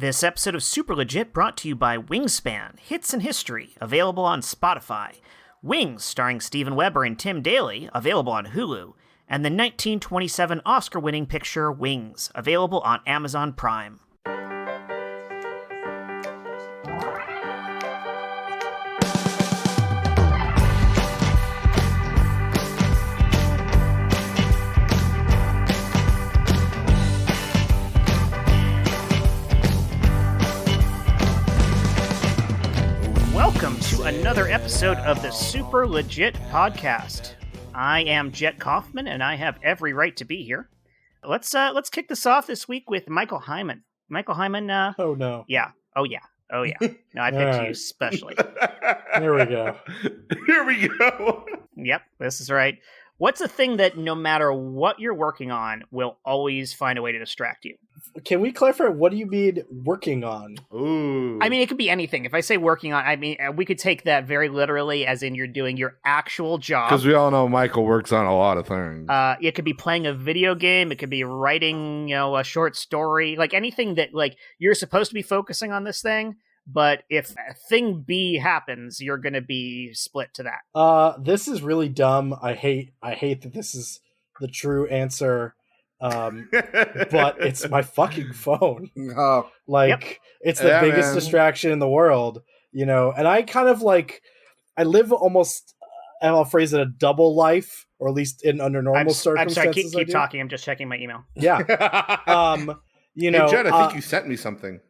This episode of Super Legit brought to you by Wingspan, Hits and History, available on Spotify. Wings, starring Steven Weber and Tim Daly, available on Hulu. And the 1927 Oscar-winning picture Wings, available on Amazon Prime. Welcome to another episode of the Super Legit podcast. I am Jet Kaufman, and I have every right to be here. Let's kick this off this week with Michael Heiman. Michael Heiman. Oh no. Yeah. Oh yeah. No, I picked you specially. Here we go. Here we go. Yep, this is right. What's a thing that no matter what you're working on will always find a way to distract you? Can we clarify, what do you mean working on? Ooh. I mean, it could be anything. If I say working on, I mean, we could take that very literally as in you're doing your actual job. Because we all know Michael works on a lot of things. It could be playing a video game. It could be writing, a short story. Like anything that, like, you're supposed to be focusing on this thing. But if thing B happens, you're going to be split to that. This is really dumb. I hate that this is the true answer. But it's my fucking phone. Oh. It's the biggest distraction in the world, and I kind of I live almost, I'll phrase it, a double life, or at least under normal circumstances. I'm sorry, keep talking. I'm just checking my email. Yeah. Hey, Jed, I think you sent me something.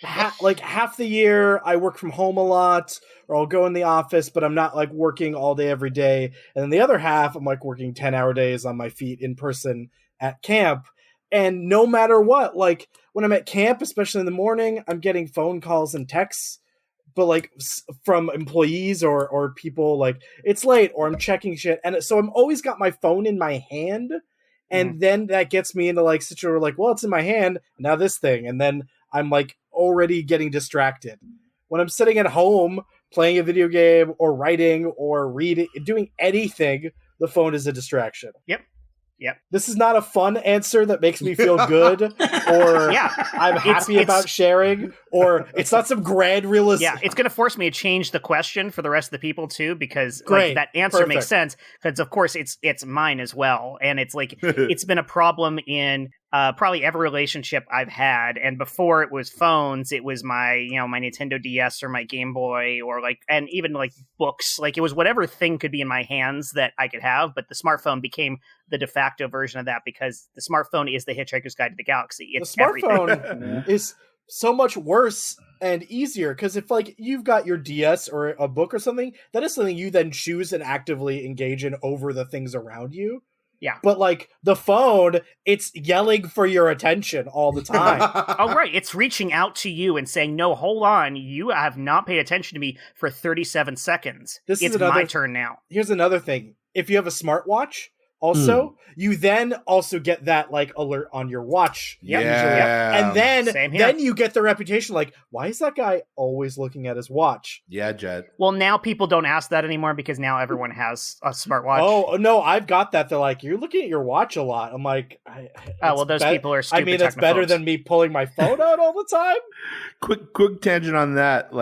Half the year I work from home a lot, or I'll go in the office, but I'm not working all day every day. And then the other half, I'm working 10-hour days on my feet in person at camp. And no matter what, when I'm at camp, especially in the morning, I'm getting phone calls and texts, but from employees or people it's late, or I'm checking shit. And so I'm always got my phone in my hand. And then that gets me into situation where well, it's in my hand, now this thing. And then I'm already getting distracted. When I'm sitting at home playing a video game or writing or reading, doing anything, the phone is a distraction. Yep. This is not a fun answer that makes me feel good, or I'm happy about sharing, or it's not some grand realistic. Yeah, it's going to force me to change the question for the rest of the people too, because that answer Perfect. makes sense. Because of course it's mine as well, and it's it's been a problem in probably every relationship I've had. And before it was phones, it was my my Nintendo DS or my Game Boy, or and even books. It was whatever thing could be in my hands that I could have. But the smartphone became the de facto version of that, because the smartphone is the Hitchhiker's Guide to the Galaxy. It's the smartphone is so much worse and easier, because if you've got your DS or a book or something, that is something you then choose and actively engage in over the things around you. Yeah. But the phone, it's yelling for your attention all the time. Oh, right. It's reaching out to you and saying, no, hold on. You have not paid attention to me for 37 seconds. It's my turn now. Here's another thing. If you have a smartwatch, also, you then also get that alert on your watch. Yeah. And then you get the reputation why is that guy always looking at his watch? Yeah, Jed. Well, now people don't ask that anymore, because now everyone has a smartwatch. Oh, no, I've got that. They're you're looking at your watch a lot. I'm those people are stupid. I mean, it's better than me pulling my phone out all the time. Quick tangent on that.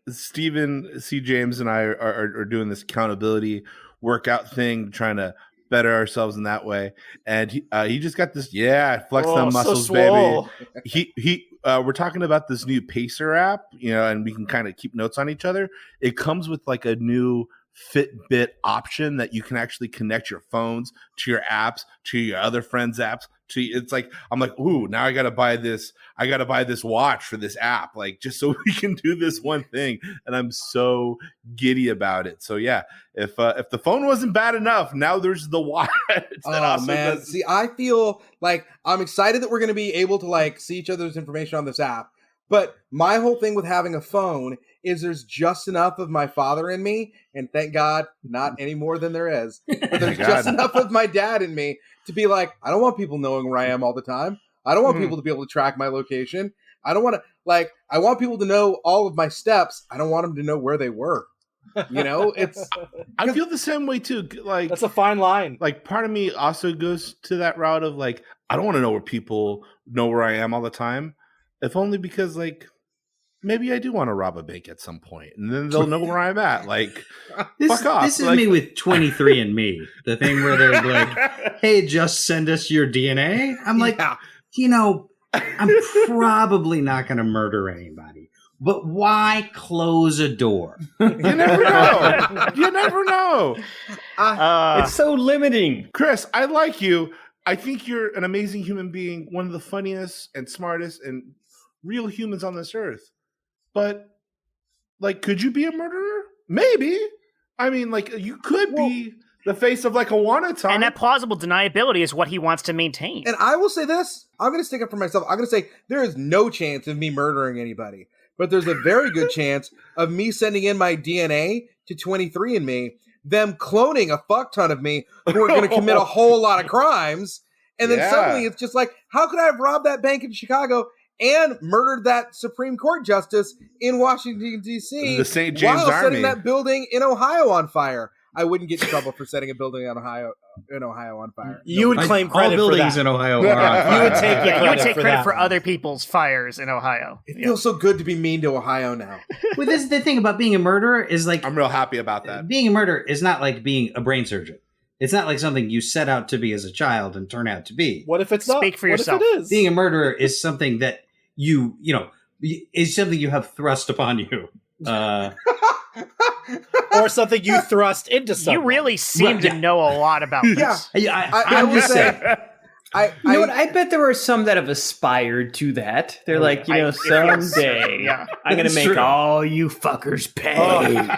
Stephen C. James and I are doing this accountability workout thing, trying to better ourselves in that way, and he just got this flex them muscles, so baby. We're talking about this new Pacer app, and we can kind of keep notes on each other. It comes with a new Fitbit option that you can actually connect your phones to your apps, to your other friends' apps. I'm ooh, now I gotta buy this watch for this app, just so we can do this one thing. And I'm so giddy about it. So yeah, if the phone wasn't bad enough, now there's the watch. Man, see, I feel I'm excited that we're gonna be able to see each other's information on this app. But my whole thing with having a phone is there's just enough of my father in me, and thank God, not any more than there is. But there's just enough of my dad in me to be I don't want people knowing where I am all the time. I don't want people to be able to track my location. I don't want to, I want people to know all of my steps. I don't want them to know where they were. It's. I feel the same way too. That's a fine line. Part of me also goes to that route of I don't want to know where people know where I am all the time. if only because like maybe I do want to rob a bank at some point, and then they'll know where I'm at. Like, fuck off. This is like, me with 23andMe, the thing where they're like, "Hey, just send us your DNA." I'm like, I'm probably not going to murder anybody, but why close a door? You never know. You never know. It's so limiting. Chris, I like you. I think you're an amazing human being, one of the funniest and smartest and real humans on this earth. But, like, could you be a murderer? Maybe. I mean, like, you could be the face of, like, a wanted time. And that plausible deniability is what he wants to maintain. And I will say this. I'm going to stick up for myself. I'm going to say there is no chance of me murdering anybody. But there's a very good chance of me sending in my DNA to 23andMe, them cloning a fuck ton of me who are going to commit a whole lot of crimes. And then suddenly it's just like, how could I have robbed that bank in Chicago and murdered that Supreme Court justice in Washington, D.C. The St. James while Army. setting that building in Ohio on fire? I wouldn't get in trouble for setting a building in Ohio on fire. You would claim credit all for buildings that. in Ohio are on fire. You would take You would take credit that for one. other people's fires in Ohio. It feels so good to be mean to Ohio now. Well, this is the thing about being a murderer is like I'm real happy about that. being a murderer is not like being a brain surgeon. It's not like something you set out to be as a child and turn out to be. What if it's not? Speak for What yourself. if it is? Being a murderer is something that is something you have thrust upon you. Or something you thrust into someone. You really seem to know a lot about this. Yeah. I'm just saying. You know what? I bet there were some that have aspired to that. They're like, someday Yeah. I'm going to It's make true. all you fuckers pay.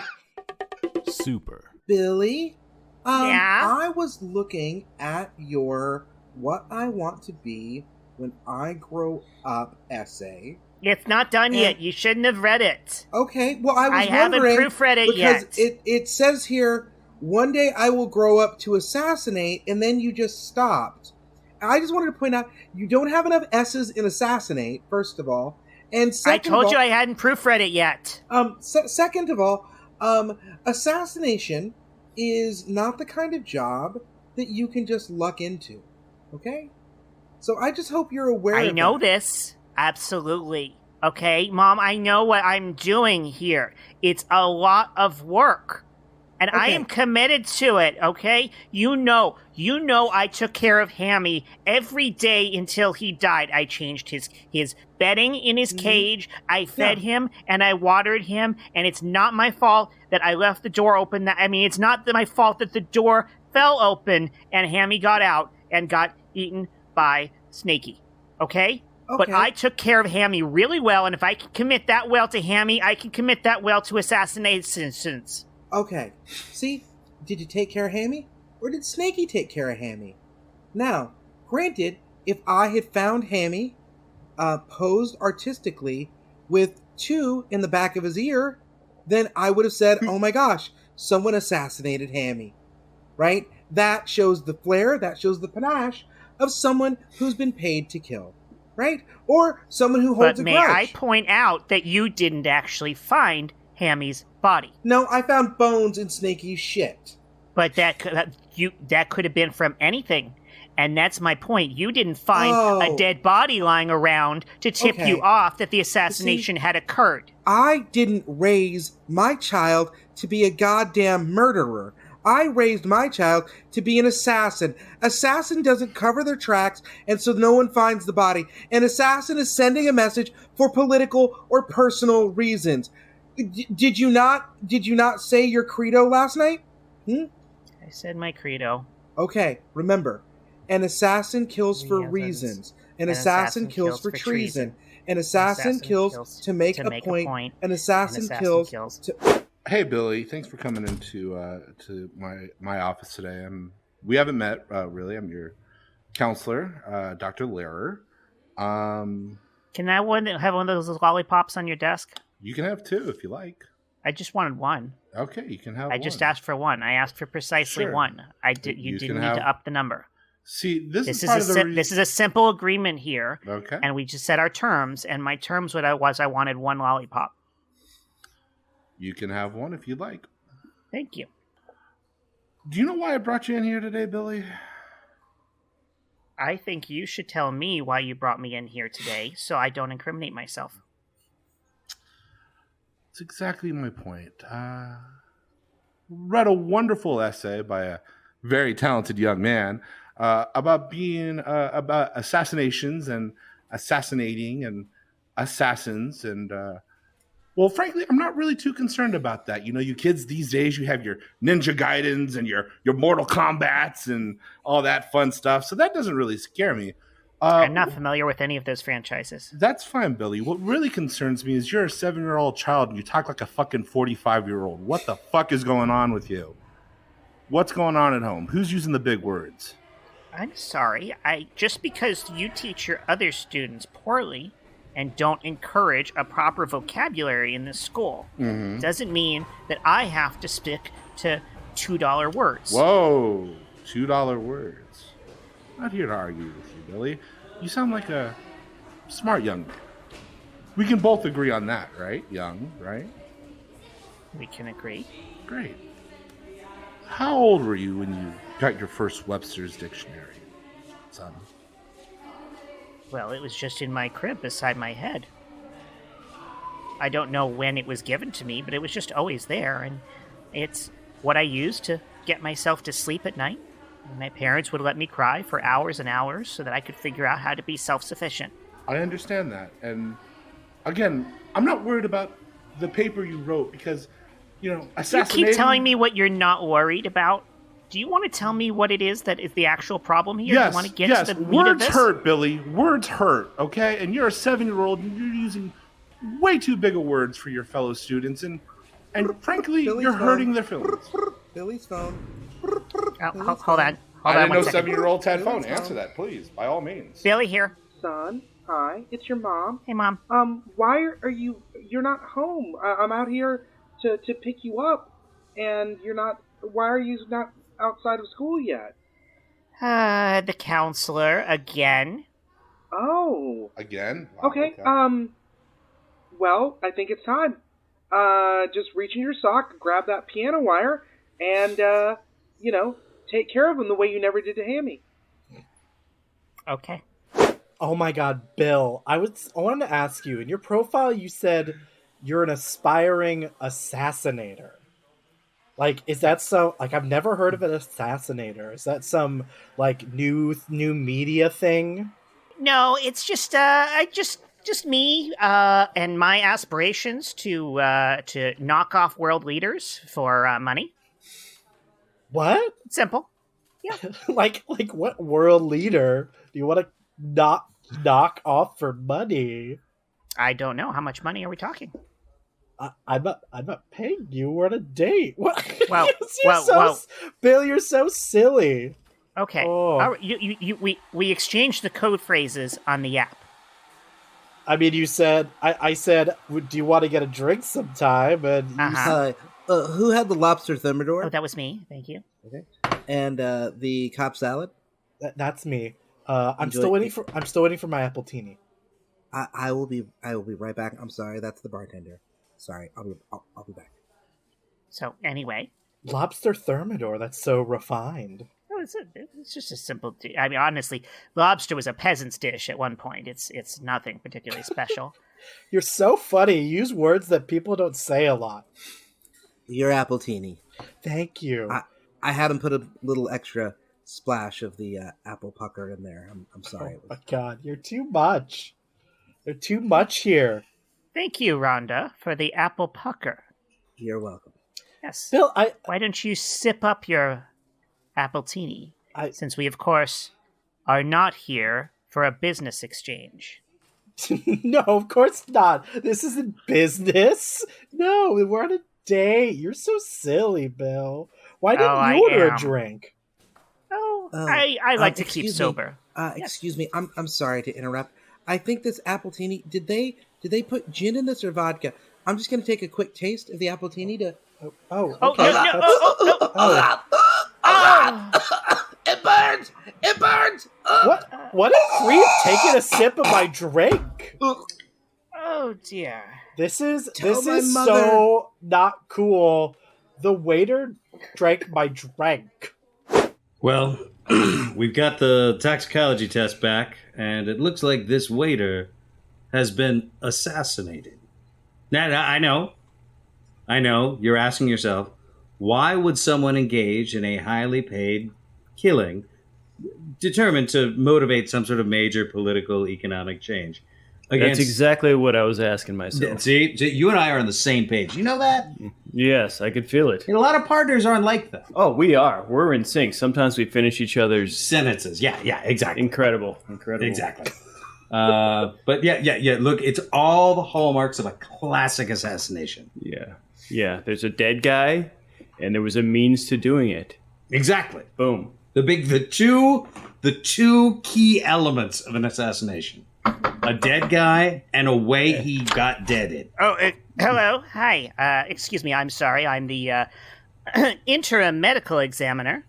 Super. Billy, Yeah? I was looking at your What I Want to Be When I Grow Up essay. It's not done yet. You shouldn't have read it. Okay, well, I was I haven't wondering proofread it because yet. it says here, one day I will grow up to assassinate, and then you just stopped. I just wanted to point out, you don't have enough S's in assassinate, first of all. And I second told of all, you I hadn't proofread it yet. second of all, assassination is not the kind of job that you can just luck into. Okay? So I just hope you're aware I of know that. this. Absolutely. Okay, Mom, I know what I'm doing here. It's a lot of work. And I Okay. am committed to it, okay? You know I took care of Hammy every day until he died. I changed his bedding in his cage. I fed him and I watered him, and it's not my fault that I left the door open. It's not my fault that the door fell open and Hammy got out and got eaten by Snakey. Okay? But Okay. I took care of Hammy really well, and if I can commit that well to Hammy, I can commit that well to assassinations. Okay. See? Did you take care of Hammy? Or did Snakey take care of Hammy? Now, granted, if I had found Hammy posed artistically with 2 in the back of his ear, then I would have said, oh my gosh, someone assassinated Hammy. Right? That shows the flair, that shows the panache of someone who's been paid to kill. Right? Or someone who holds But a may grudge. I point out that you didn't actually find Hammy's body. No, I found bones in Snakey's shit. But that could have been from anything. And that's my point. You didn't find a dead body lying around to tip Okay. you off that the assassination had occurred. I didn't raise my child to be a goddamn murderer. I raised my child to be an assassin. Assassin doesn't cover their tracks, and so no one finds the body. An assassin is sending a message for political or personal reasons. Did you not say your credo last night? I said my credo. Okay, remember. An assassin kills for Yeah, reasons. An An assassin kills for treason. An assassin kills to make a point. An assassin kills to... Hey, Billy, thanks for coming into to my office today. We haven't met really. I'm your counselor, Dr. Lehrer. Can I have one of those lollipops on your desk? You can have 2 if you like. I just wanted one. Okay, you can have. I just asked for one. I asked for precisely Sure. one. You You didn't can need have- to up the number. See, this This is part of the this is a simple agreement here, Okay. and we just set our terms. And my terms I wanted one lollipop. You can have one if you'd like. Thank you. Do you know why I brought you in here today, Billy? I think you should tell me why you brought me in here today so I don't incriminate myself. That's exactly my point. Read a wonderful essay by a very talented young man about assassinations and assassinating and assassins and well, frankly, I'm not really too concerned about that. You know, you kids these days, you have your Ninja Gaidens and your Mortal Kombats and all that fun stuff. So that doesn't really scare me. I'm not familiar with any of those franchises. That's fine, Billy. What really concerns me is you're a 7-year-old child and you talk like a fucking 45-year-old. What the fuck is going on with you? What's going on at home? Who's using the big words? I'm sorry. Just because you teach your other students poorly and don't encourage a proper vocabulary in this school doesn't mean that I have to stick to $2 words. Whoa, $2 words. Not here to argue with you, Billy. You sound like a smart young man. We can both agree on that, right? Young, right? We can agree. Great. How old were you when you got your first Webster's Dictionary, son? Well, it was just in my crib beside my head. I don't know when it was given to me, but it was just always there, and it's what I used to get myself to sleep at night. And my parents would let me cry for hours and hours so that I could figure out how to be self-sufficient. I understand that, and again, I'm not worried about the paper you wrote because, you know, assassinating... You keep telling me what you're not worried about. Do you want to tell me what it is that is the actual problem here? Yes, Do you want to get yes. to the meat Words of this? hurt, Billy. Words hurt, okay? And you're a 7-year-old and you're using way too big of words for your fellow students, and frankly, Billy's you're phone. hurting their feelings. Billy's phone. Hold on. I didn't know one second. 7-year-olds had phone. Answer that, please, by all means. Billy here. Son, hi, it's your mom. Hey, Mom. Why are you're not home? I'm out here to pick you up, and you're not, why are you not outside of school yet? The counselor, again. Oh. Again? Wow, Okay, well, I think it's time. Just reach in your sock, grab that piano wire, and, take care of him the way you never did to Hammy. Okay. Oh my god, Bill. I wanted to ask you, in your profile you said you're an aspiring assassinator. Like, is that so, like, I've never heard of an assassinator. Is that some, like, new media thing? No, it's just me, and my aspirations to knock off world leaders for money. What? Simple. Yeah. like what world leader do you want to knock off for money? I don't know. How much money are we talking? I'm not paying you. We're on a date. What? Well. Bill, you're so silly. Okay. Oh. All right. We exchanged the code phrases on the app. I mean, you said I said, do you want to get a drink sometime? And you Uh-huh. Who had the lobster thermidor? Oh, that was me. Thank you. Okay. And the Cobb salad? That's me. I'm still waiting for my appletini. I will be right back. I'm sorry, that's the bartender. Sorry, I'll be back. So anyway, Lobster thermidor. That's so refined. no, it's just a simple. I mean, honestly, lobster was a peasant's dish at one point. It's nothing particularly special. You're so funny. You use words that people don't say a lot. Your appletini. Thank you. I had him put a little extra splash of the apple pucker in there. I'm sorry. Oh my god, you're too much. They're too much here. Thank you, Rhonda, for the apple pucker. You're welcome. Yes. Bill, Why don't you sip up your appletini? I- Since we, of course, are not here for a business exchange. No, of course not. This isn't business. No, we're on a date. You're so silly, Bill. Why didn't you order a drink? Oh, I like to keep excuse me. sober. Excuse me. I'm sorry to interrupt. I think this appletini, did they put gin in this or vodka? I'm just going to take a quick taste of the appletini to... Oh, okay. no. It burns! It burns! What a creep taking a sip of my drink. Oh, dear. This is my mother. so not cool. The waiter drank my drink. Well, we've got the toxicology test back, and it looks like this waiter has been assassinated. Now, I know, you're asking yourself, why would someone engage in a highly paid killing determined to motivate some sort of major political, economic change? That's exactly what I was asking myself. See, you and I are on the same page. You know that? Yes, I could feel it. And a lot of partners aren't like that. Oh, we are. We're in sync. Sometimes we finish each other's sentences. Yeah, exactly. Incredible. Exactly. But yeah. Look, it's all the hallmarks of a classic assassination. Yeah. There's a dead guy, and there was a means to doing it. Exactly. Boom. The two key elements of an assassination: a dead guy and a way he got deaded. Oh, hello. Hi. Excuse me. I'm sorry. I'm the interim medical examiner.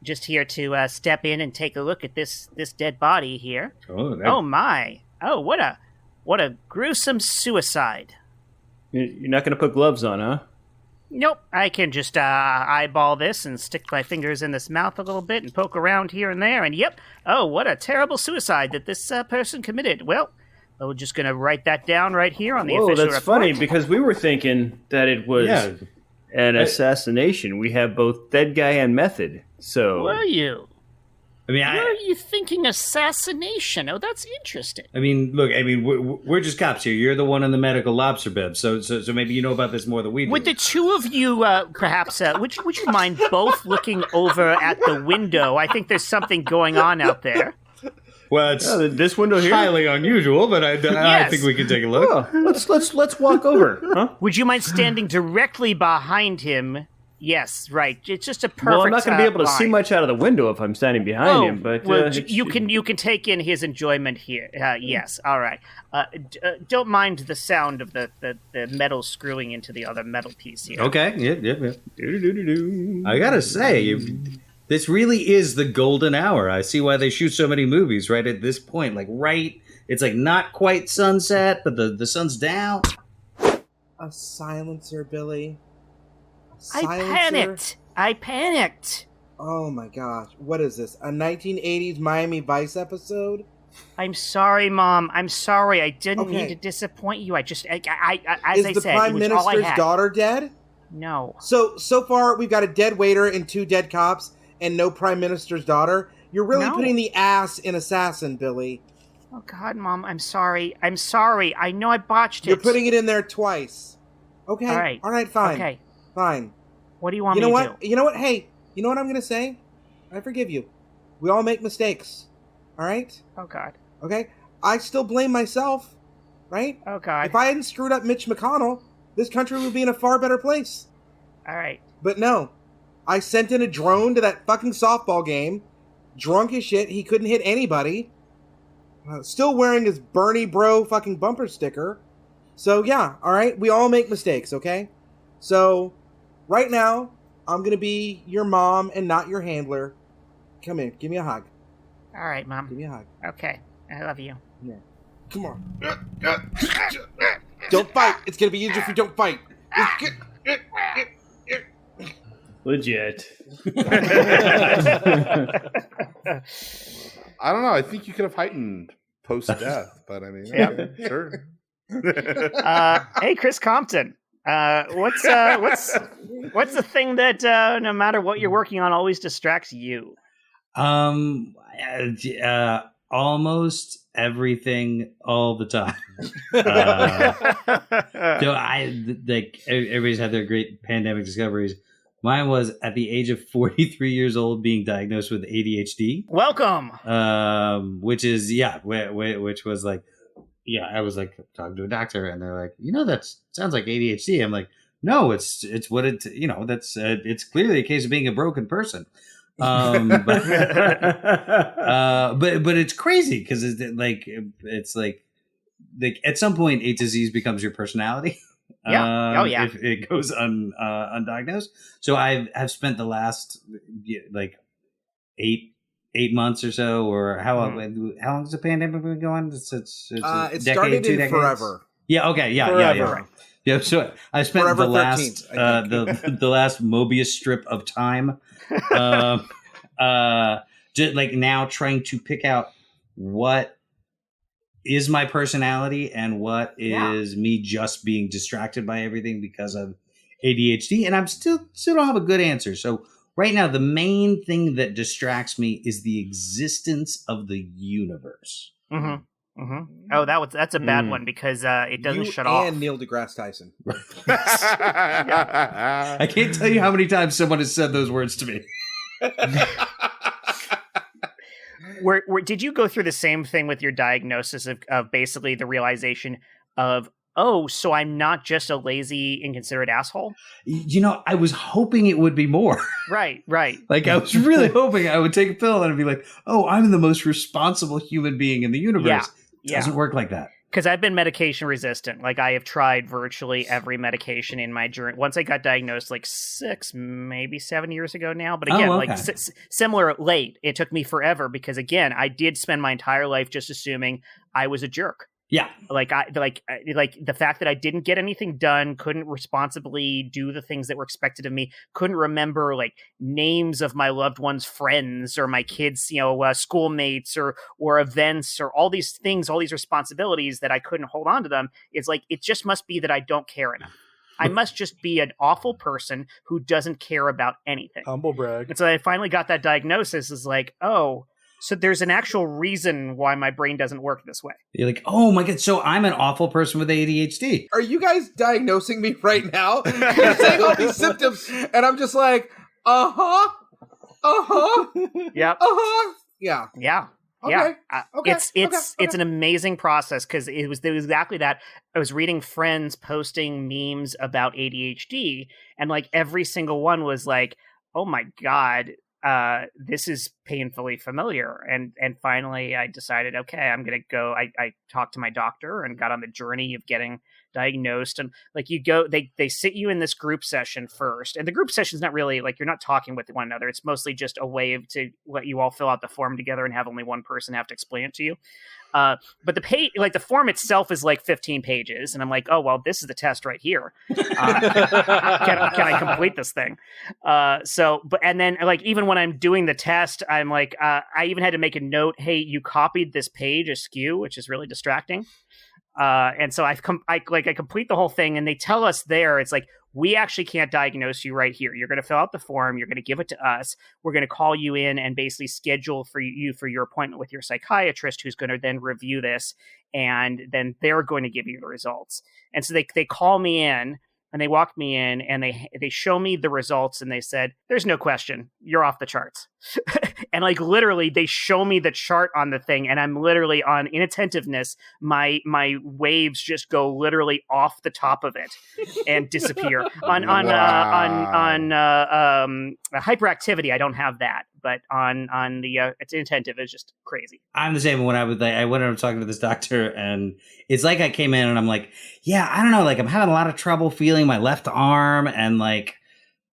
Just here to step in and take a look at this dead body here. Oh my! Oh, what a gruesome suicide. You're not going to put gloves on, huh? Nope. I can just eyeball this and stick my fingers in this mouth a little bit and poke around here and there. And yep. Oh, what a terrible suicide that this person committed. Well, we're just going to write that down right here on the official report. That's funny because we were thinking that it was an assassination. We have both dead guy and method. So were you? I mean, were you thinking assassination? Oh, that's interesting. I mean, look. I mean, we're just cops here. You're the one in the medical lobster bib, so maybe you know about this more than we do. Would the two of you, perhaps, would you mind both looking over at the window? I think there's something going on out there. Well, it's this window here highly unusual, but I think we can take a look. Let's walk over. Huh? Would you mind standing directly behind him? Yes, right. It's just a perfect. Well, I'm not going to be able to see much out of the window if I'm standing behind him. But you can take in his enjoyment here. Yes, all right. Don't mind the sound of the metal screwing into the other metal piece here. Okay. Yeah. I gotta say, this really is the golden hour. I see why they shoot so many movies right at this point. It's like not quite sunset, but the sun's down. A silencer, Billy. I panicked. Oh my gosh. What is this? A 1980s Miami Vice episode? I'm sorry, Mom. I'm sorry. I didn't mean to disappoint you. I just, as I said, the Prime Minister's daughter dead? No. So far, we've got a dead waiter and 2 dead cops and no Prime Minister's daughter. You're really putting the ass in assassin, Billy. Oh, God, Mom. I'm sorry. I know I botched it. You're putting it in there twice. Okay. All right, fine. Okay. Fine. What do you want me to do? You know what? Hey, you know what I'm going to say? I forgive you. We all make mistakes. All right? Oh, God. Okay? I still blame myself. Right? Oh, God. If I hadn't screwed up Mitch McConnell, this country would be in a far better place. All right. But no. I sent in a drone to that fucking softball game. Drunk as shit. He couldn't hit anybody. Still wearing his Bernie Bro fucking bumper sticker. So, yeah. All right? We all make mistakes, okay? So, right now, I'm going to be your mom and not your handler. Come here. Give me a hug. All right, Mom. Give me a hug. Okay. I love you. Yeah. Come on. Don't fight. It's going to be easier if you don't fight. Legit. I don't know. I think you could have heightened post-death, but I mean, yeah, sure. Hey, Chris Compton. What's the thing that no matter what you're working on always distracts you? Almost everything all the time. Everybody's had their great pandemic discoveries. Mine was at the age of 43 years old being diagnosed with ADHD. Welcome. Which was like, I was like talking to a doctor and they're like, that sounds like ADHD. I'm like, no, it's what it, it's clearly a case of being a broken person. But it's crazy because it's like at some point a disease becomes your personality. Yeah. If it goes undiagnosed. So I've spent the last 8 months or so, or how long has the pandemic been going? It's it started in forever. Yeah. Okay. Yeah. Forever. Yeah. Right. Yeah. So I spent the last Mobius strip of time like now trying to pick out what is my personality and what is me just being distracted by everything because of ADHD. And I'm still don't have a good answer. So right now, the main thing that distracts me is the existence of the universe. Mm-hmm. Mm-hmm. Oh, that's a bad one because it doesn't shut off. And Neil deGrasse Tyson. I can't tell you how many times someone has said those words to me. Did you go through the same thing with your diagnosis of basically the realization of, oh, so I'm not just a lazy, inconsiderate asshole? I was hoping it would be more. Right. Like, I was really hoping I would take a pill and I'd be like, oh, I'm the most responsible human being in the universe. It doesn't work like that. Because I've been medication resistant. Like, I have tried virtually every medication in my journey. Once I got diagnosed, like 6, maybe 7 years ago now. But again, like similar late. It took me forever because, again, I did spend my entire life just assuming I was a jerk. Yeah. Like the fact that I didn't get anything done, couldn't responsibly do the things that were expected of me, couldn't remember like names of my loved ones' friends or my kids, schoolmates or events or all these things, all these responsibilities that I couldn't hold on to them. It's like, it just must be that I don't care enough. I must just be an awful person who doesn't care about anything. Humble brag. And so I finally got that diagnosis is like, oh, so there's an actual reason why my brain doesn't work this way. You're like, oh my God, so I'm an awful person with ADHD. Are you guys diagnosing me right now? You're saying all these symptoms, and I'm just like, Yep. Yeah. Yeah. Okay. Yeah. Okay. It's an amazing process because it was exactly that. I was reading friends posting memes about ADHD, and like every single one was like, oh my God, this is painfully familiar. And finally I decided, okay, I'm going to go. I talked to my doctor and got on the journey of getting diagnosed. And like you go, they sit you in this group session first. And the group session is not really like, you're not talking with one another. It's mostly just a way to let you all fill out the form together and have only one person have to explain it to you. But the form itself is like 15 pages. And I'm like, oh, well, this is the test right here. Can I complete this thing? And then like, even when I'm doing the test, I'm like, I even had to make a note. Hey, you copied this page askew, which is really distracting. And so I complete the whole thing, and they tell us there, it's like, we actually can't diagnose you right here. You're going to fill out the form. You're going to give it to us. We're going to call you in and basically schedule for your appointment with your psychiatrist, who's going to then review this, and then they're going to give you the results. And so they call me in, and they walk me in, and they show me the results, and they said, there's no question, you're off the charts. And like literally they show me the chart on the thing, and I'm literally on inattentiveness. My waves just go literally off the top of it and disappear. on hyperactivity, I don't have that, but on the it's inattentive, it's just crazy. I'm the same. When I went up talking to this doctor, and it's like I came in and I'm like, yeah, I don't know, like I'm having a lot of trouble feeling my left arm, and like,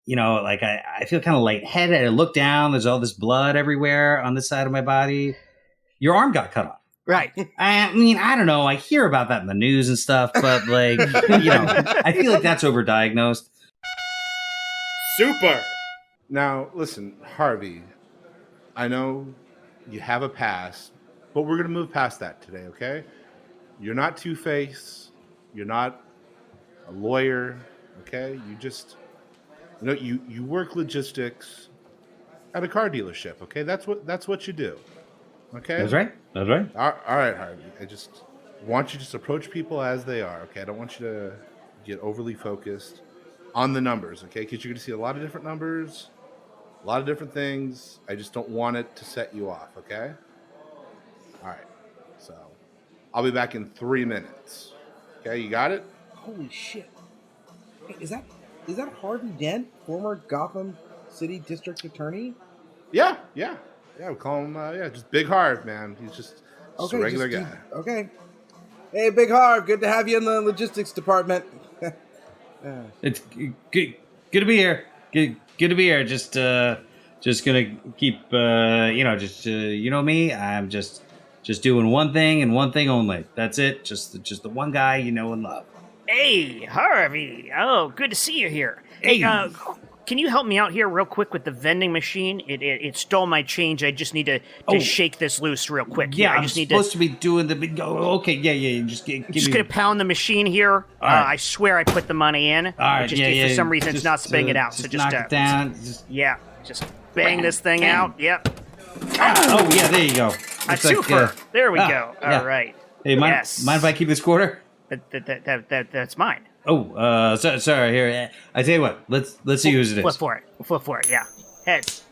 like I feel kind of lightheaded. I look down, there's all this blood everywhere on this side of my body. Your arm got cut off. Right. I mean, I don't know. I hear about that in the news and stuff, but like, I feel like that's overdiagnosed. Super. Now, listen, Harvey, I know you have a past, but we're going to move past that today, okay? You're not Two-Face. You're not a lawyer, okay? You just... you work logistics at a car dealership, okay? That's what you do, okay? That's right. All right, Harvey. I just want you to just approach people as they are, okay? I don't want you to get overly focused on the numbers, okay? Because you're going to see a lot of different numbers, a lot of different things. I just don't want it to set you off, okay? All right. So I'll be back in 3 minutes. Okay, you got it? Holy shit. Hey, is that Harvey Dent, former Gotham City District Attorney? Yeah, we call him, just Big Harv, man. He's just a regular guy. Okay. Hey, Big Harv, good to have you in the logistics department. It's good to be here. Good to be here. Just gonna keep, me. I'm just doing one thing and one thing only. That's it. Just the one guy you know and love. Hey, Harvey. Oh, good to see you here. Hey, Can you help me out here real quick with the vending machine? It stole my change. I just need to shake this loose real quick. Yeah, I I'm just need supposed to be doing the big. Okay, yeah. Just gonna pound the machine here. Right. I swear I put the money in. All right, For some reason it's not spitting it out. Just So just knock it down. Just bang this thing out. Yep. Oh yeah, there you go. Super. There we go. yeah. All right. Hey, mind Yes. if I keep this quarter? That's mine. Oh, sorry. Here, I tell you what. Let's see whose it is. Flip for it. Yeah. Heads.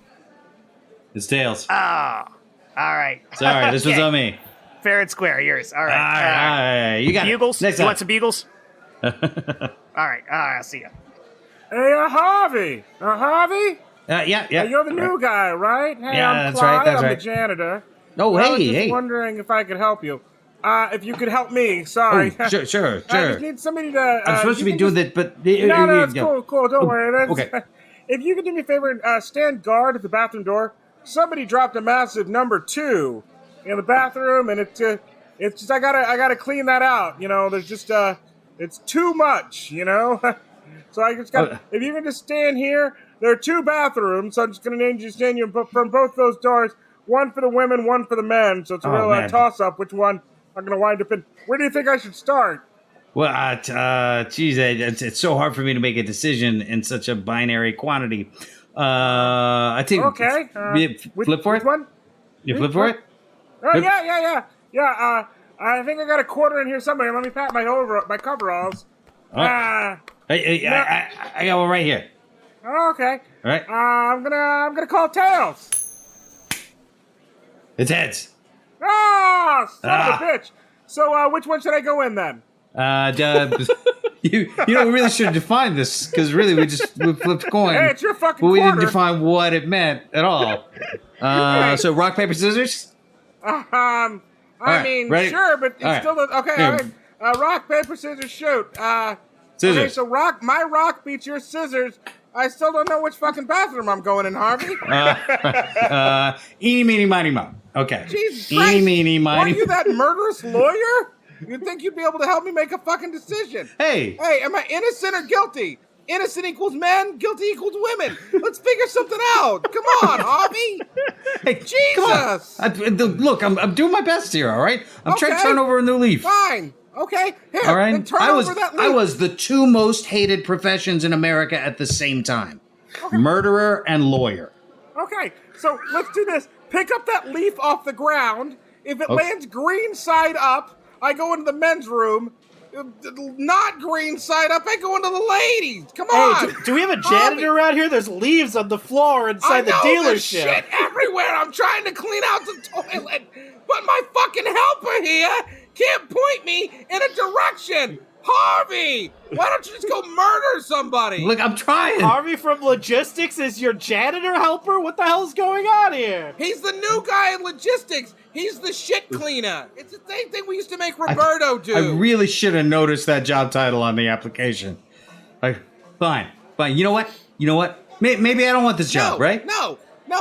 It's tails. Oh. All right. Sorry, this was Okay. on me. Fair and square. Yours. All right. All right. You got bugles. It. Next You time. want some bugles? All right. I'll see you. Hey, Harvey. Harvey? Yeah. Hey, you're the new guy, right? Hey, Yeah, I'm that's Clyde. right, that's I'm right. the janitor. Oh, I was just hey. wondering if I could help you. If you could help me, sorry. Oh, sure. I just need somebody to... I'm supposed to be doing that, but... No, it's cool. Don't worry. Okay. If you could do me a favor and stand guard at the bathroom door. Somebody dropped a massive number 2 in the bathroom, and it's just I gotta clean that out. You know, there's just it's too much. You know, so I just got. If you can just stand here, there are 2 bathrooms, so I'm just gonna need you to stand you from both those doors. One for the women, one for the men. So it's a real toss up. Which one I'm gonna wind up in? Where do you think I should start? Well, geez, it's so hard for me to make a decision in such a binary quantity. I think. Okay. Flip for it. Which one? You flip for it? Oh yeah. I think I got a quarter in here somewhere. Let me pat my coveralls. Hey, I got one right here. Okay. All right. I'm gonna call tails. It's heads. Ah, son of a bitch. So which one should I go in then? You really should have defined this, because really we flipped a coin. Hey, it's your fucking but we quarter. didn't define what it meant at all. So rock, paper, scissors? I mean, ready? sure, but it's All right. still okay. Here. All right. Rock, paper, scissors, shoot. Scissors. Okay, so my rock beats your scissors. I still don't know which fucking bathroom I'm going in, Harvey. Eeny, meeny, miny, mo. Okay. Jesus Christ. Eeny, meeny, Are miny. you that murderous lawyer? You'd think you'd be able to help me make a fucking decision. Hey, am I innocent or guilty? Innocent equals men, guilty equals women. Let's figure something out. Come on, Harvey. hey, Jesus. Look, I'm doing my best here, all right? I'm trying to turn over a new leaf. Fine. Okay. Here, All right? then turn over that leaf. I was the 2 most hated professions in America at the same time. Okay. Murderer and lawyer. Okay, so let's do this. Pick up that leaf off the ground. If it lands green side up, I go into the men's room. Not green side up, I go into the ladies. Come on. Hey, do we have a janitor around here? There's leaves on the floor inside the dealership. There's shit everywhere. I'm trying to clean out the toilet, but my fucking helper here can't point me in a direction. Harvey, why don't you just go murder somebody? Look, I'm trying. Harvey from logistics is your janitor helper? What the hell's going on here? He's the new guy in logistics. He's the shit cleaner. It's the same thing we used to make Roberto do. I really should have noticed that job title on the application. Fine. You know what? Maybe I don't want this job, right? No,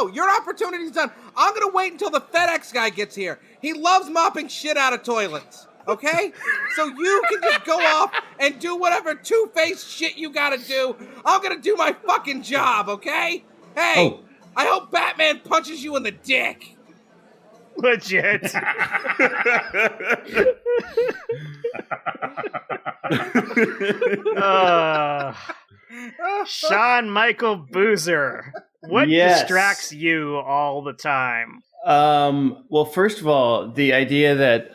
your opportunity's done. I'm gonna wait until the FedEx guy gets here. He loves mopping shit out of toilets. Okay? So you can just go off and do whatever two-faced shit you gotta do. I'm gonna do my fucking job, okay? Hey, I hope Batman punches you in the dick. Legit. Sean Michael Boozer. What distracts you all the time? Well, first of all, the idea that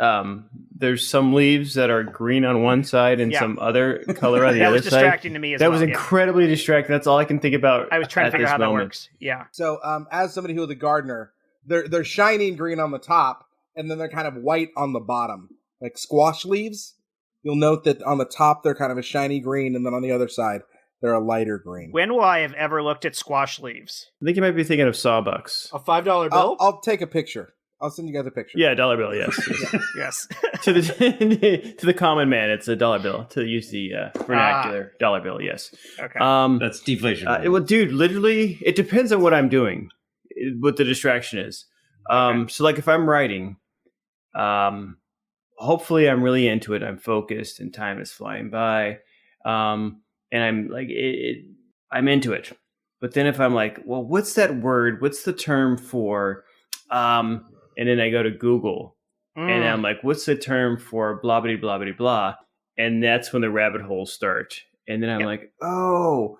there's some leaves that are green on one side and some other color on the other side. That was distracting to me as well. That was incredibly distracting. That's all I can think about. I was trying to figure out how that works. Yeah. So, as somebody who was a gardener, they're shiny and green on the top, and then they're kind of white on the bottom, like squash leaves. You'll note that on the top they're kind of a shiny green, and then on the other side they're a lighter green. When will I have ever looked at squash leaves? I think you might be thinking of sawbucks. A $5 bill? I'll take a picture. I'll send you guys a picture. Yeah, dollar bill. Yes, yes. To the common man, it's a dollar bill. To use the vernacular, dollar bill. Yes. Okay. That's deflation. Well, dude, literally, it depends on what I'm doing. What the distraction is. So, like, if I'm writing, hopefully, I'm really into it. I'm focused, and time is flying by. And I'm like, I'm into it. But then if I'm like, well, what's that word? What's the term for? And then I go to Google and I'm like, what's the term for blah, blah, blah, blah, blah. And that's when the rabbit holes start. And then I'm like, oh,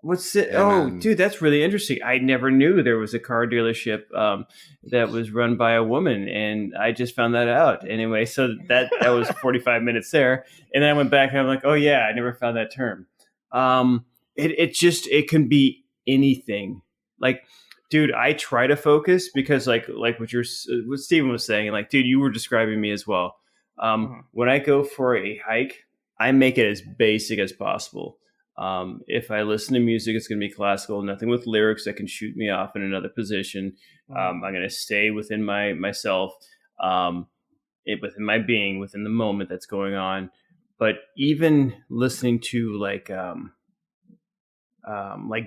what's it? Oh, dude, that's really interesting. I never knew there was a car dealership that was run by a woman, and I just found that out. Anyway, so that was 45 minutes there, and then I went back and I'm like, oh yeah, I never found that term. It can be anything. Like, dude, I try to focus because like what Stephen was saying, like, dude, you were describing me as well. When I go for a hike, I make it as basic as possible. If I listen to music, it's going to be classical, nothing with lyrics that can shoot me off in another position. I'm going to stay within myself, within my being, within the moment that's going on. But even listening to like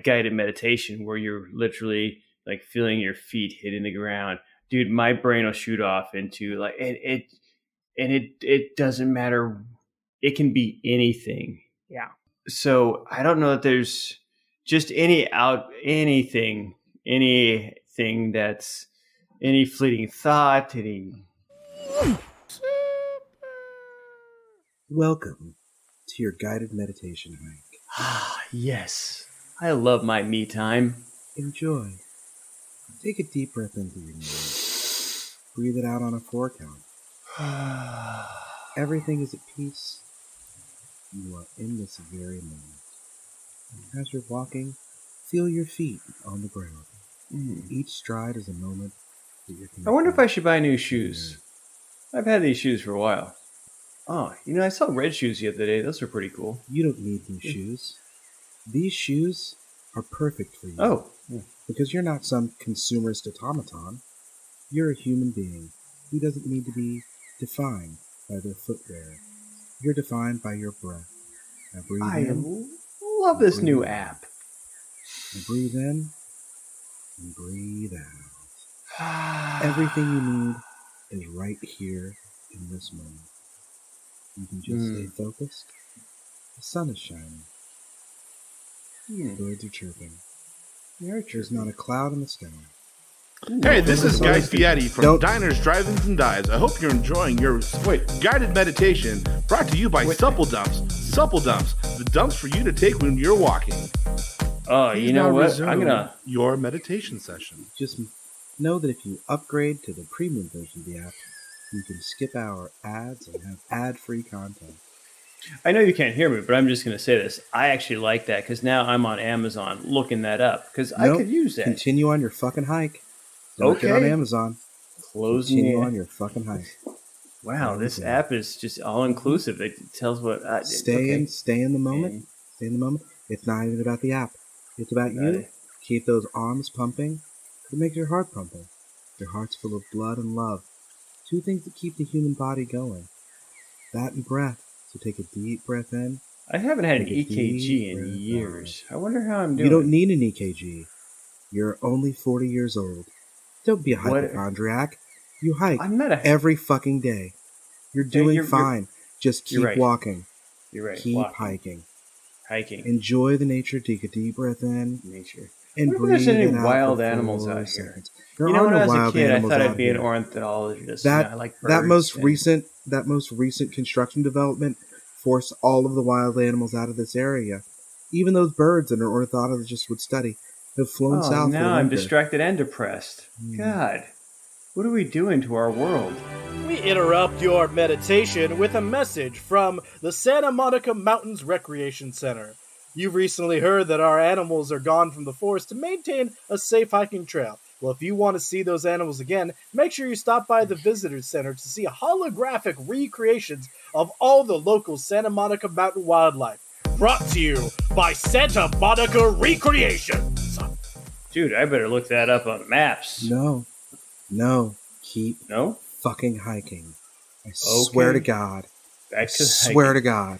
guided meditation, where you're literally like feeling your feet hitting the ground, dude, my brain will shoot off into like it doesn't matter. It can be anything. Yeah. So I don't know that there's just anything that's any fleeting thought, Welcome to your guided meditation hike. Ah, yes. I love my me time. Enjoy. Take a deep breath into your nose. Breathe it out on a 4 count. Everything is at peace. You are in this very moment. And as you're walking, feel your feet on the ground. Each stride is a moment that you're connected. I wonder if I should buy new shoes. I've had these shoes for a while. Oh, I saw red shoes the other day. Those are pretty cool. You don't need new shoes. These shoes are perfect for you. Oh. Yeah. Because you're not some consumerist automaton. You're a human being who doesn't need to be defined by their footwear. You're defined by your breath. Now breathe in. I love this new app. And breathe in and breathe out. Everything you need is right here in this moment. You can just stay focused. The sun is shining. Birds are chirping. There's not a cloud in the sky. Hey, this is Guy Fieri from Diners, Drive-Ins, and Dives. I hope you're enjoying your guided meditation brought to you by Supple Dumps. Supple Dumps, the dumps for you to take when you're walking. Oh, you know what? I'm gonna your meditation session. Just know that if you upgrade to the premium version of the app, you can skip our ads and have ad-free content. I know you can't hear me, but I'm just going to say this. I actually like that because now I'm on Amazon looking that up because I could use that. Continue on your fucking hike. Don't get on Amazon. Continue on your fucking hike. Wow, this app is just all-inclusive. It tells what... Stay in the moment. Stay in the moment. It's not even about the app. It's about you. Keep those arms pumping. It makes your heart pumping. Your heart's full of blood and love. 2 things that keep the human body going. That and breath. So take a deep breath in. I haven't had an EKG in years. I wonder how I'm doing. You don't need an EKG. You're only 40 years old. Don't be a hypochondriac. You hike every fucking day. You're doing fine. Just keep walking. You're right. Keep hiking. Hiking. Enjoy the nature. Take a deep breath in. Nature. And breathe there's any wild animals out here. When I was a kid, I thought I'd be an ornithologist. I like birds. That most recent construction development forced all of the wild animals out of this area. Even those birds that an ornithologist would study have flown south. Now I'm distracted and depressed. God, what are we doing to our world? We interrupt your meditation with a message from the Santa Monica Mountains Recreation Center. You've recently heard that our animals are gone from the forest to maintain a safe hiking trail. Well, if you want to see those animals again, make sure you stop by the Visitor Center to see holographic recreations of all the local Santa Monica mountain wildlife. Brought to you by Santa Monica Recreations. Dude, I better look that up on maps. No. Keep fucking hiking. I swear to God. Swear to God.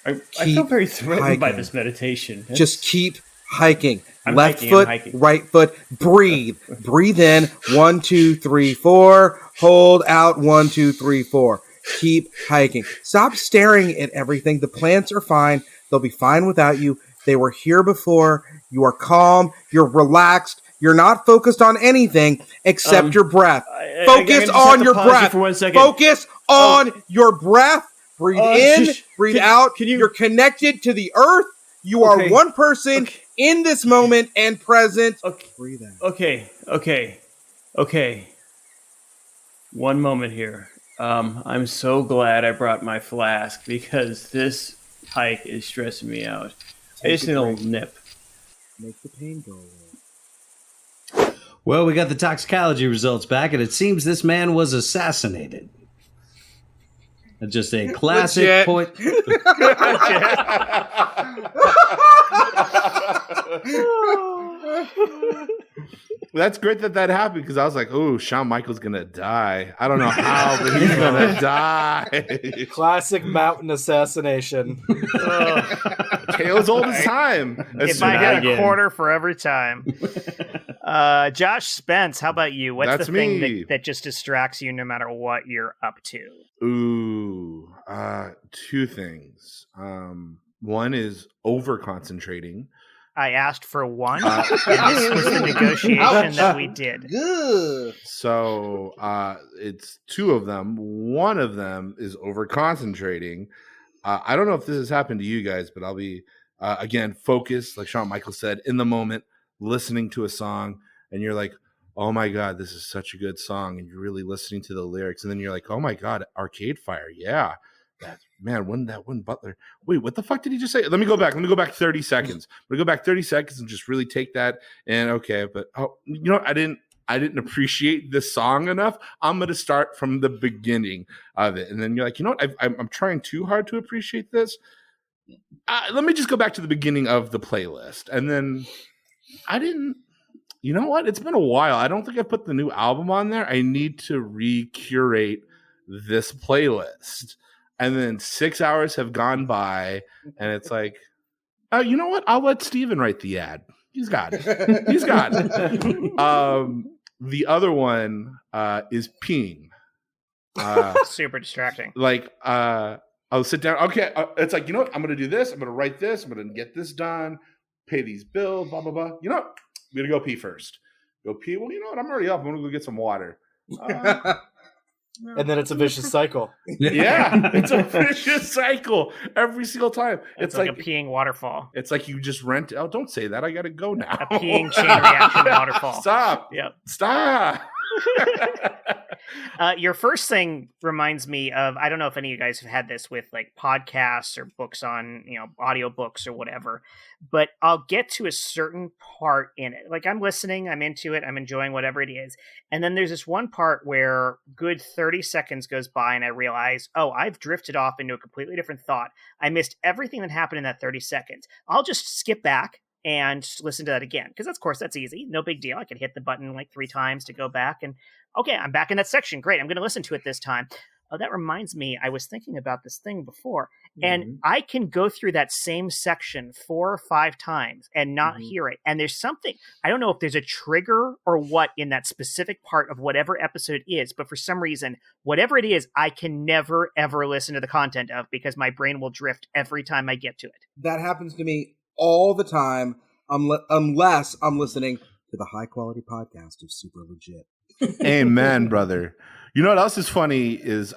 I feel very threatened by this meditation. Just keep hiking. Left foot, right foot. Breathe. Breathe in. 1, 2, 3, 4. Hold out. 1, 2, 3, 4. Keep hiking. Stop staring at everything. The plants are fine. They'll be fine without you. They were here before. You are calm. You're relaxed. You're not focused on anything except your breath. Focus on your breath. For 1 second. Focus on your breath. Breathe in, breathe out. You're connected to the earth. You are one person in this moment and present. Breathe out. Okay. One moment here. I'm so glad I brought my flask because this hike is stressing me out. I just need a little nip. Make the pain go away. Well, we got the toxicology results back, and it seems this man was assassinated. Just a classic point. That's great that happened because I was like, oh, Shawn Michaels gonna die. I don't know how, but he's gonna die. Classic mountain assassination. Tales old as time. If I had a quarter for every time. Josh Spence, how about you? What's the thing that just distracts you no matter what you're up to? Ooh, two things. One is over concentrating. I asked for one. And this was the negotiation that we did. Good. So it's two of them. One of them is over concentrating. I don't know if this has happened to you guys, but I'll be again focused, like Shawn Michaels said, in the moment, listening to a song, and you're like, oh my God, this is such a good song, and you're really listening to the lyrics, and then you're like, oh my God, Arcade Fire, yeah. When Butler. Wait, what the fuck did he just say? Let me go back 30 seconds. I'm gonna go back 30 seconds and just really take that. And okay, but you know what? I didn't appreciate this song enough. I'm gonna start from the beginning of it, and then you're like, you know what? I'm trying too hard to appreciate this. Let me just go back to the beginning of the playlist, and then I didn't. You know what? It's been a while. I don't think I put the new album on there. I need to recurate this playlist. And then 6 hours have gone by, and it's like, oh, you know what? I'll let Stephan write the ad. He's got it. The other one is peeing. Super distracting. Like, I'll sit down. Okay, it's like, you know what? I'm going to do this. I'm going to write this. I'm going to get this done, pay these bills, blah, blah, blah. You know what? I'm going to go pee first. Go pee. Well, you know what? I'm already up. I'm going to go get some water. And then it's a vicious cycle. Yeah, it's a vicious cycle every single time. It's like a peeing waterfall. It's like you just rent. Oh, don't say that. I got to go now. A peeing chain reaction waterfall. Stop. Yep. Stop. Your first thing reminds me of, I don't know if any of you guys have had this with like podcasts or books on, audio books or whatever, but I'll get to a certain part in it. Like I'm listening, I'm into it, I'm enjoying whatever it is. And then there's this one part where good 30 seconds goes by and I realize, oh, I've drifted off into a completely different thought. I missed everything that happened in that 30 seconds. I'll just skip back and listen to that again. Because of course that's easy. No big deal. I can hit the button like 3 times to go back and okay, I'm back in that section. Great. I'm going to listen to it this time. Oh, that reminds me, I was thinking about this thing before, and I can go through that same section 4 or 5 times and not hear it. And there's something, I don't know if there's a trigger or what in that specific part of whatever episode it is, but for some reason, whatever it is, I can never, ever listen to the content of because my brain will drift every time I get to it. That happens to me all the time, unless I'm listening to the high quality podcast of Super Legit. Amen, brother. You know what else is funny is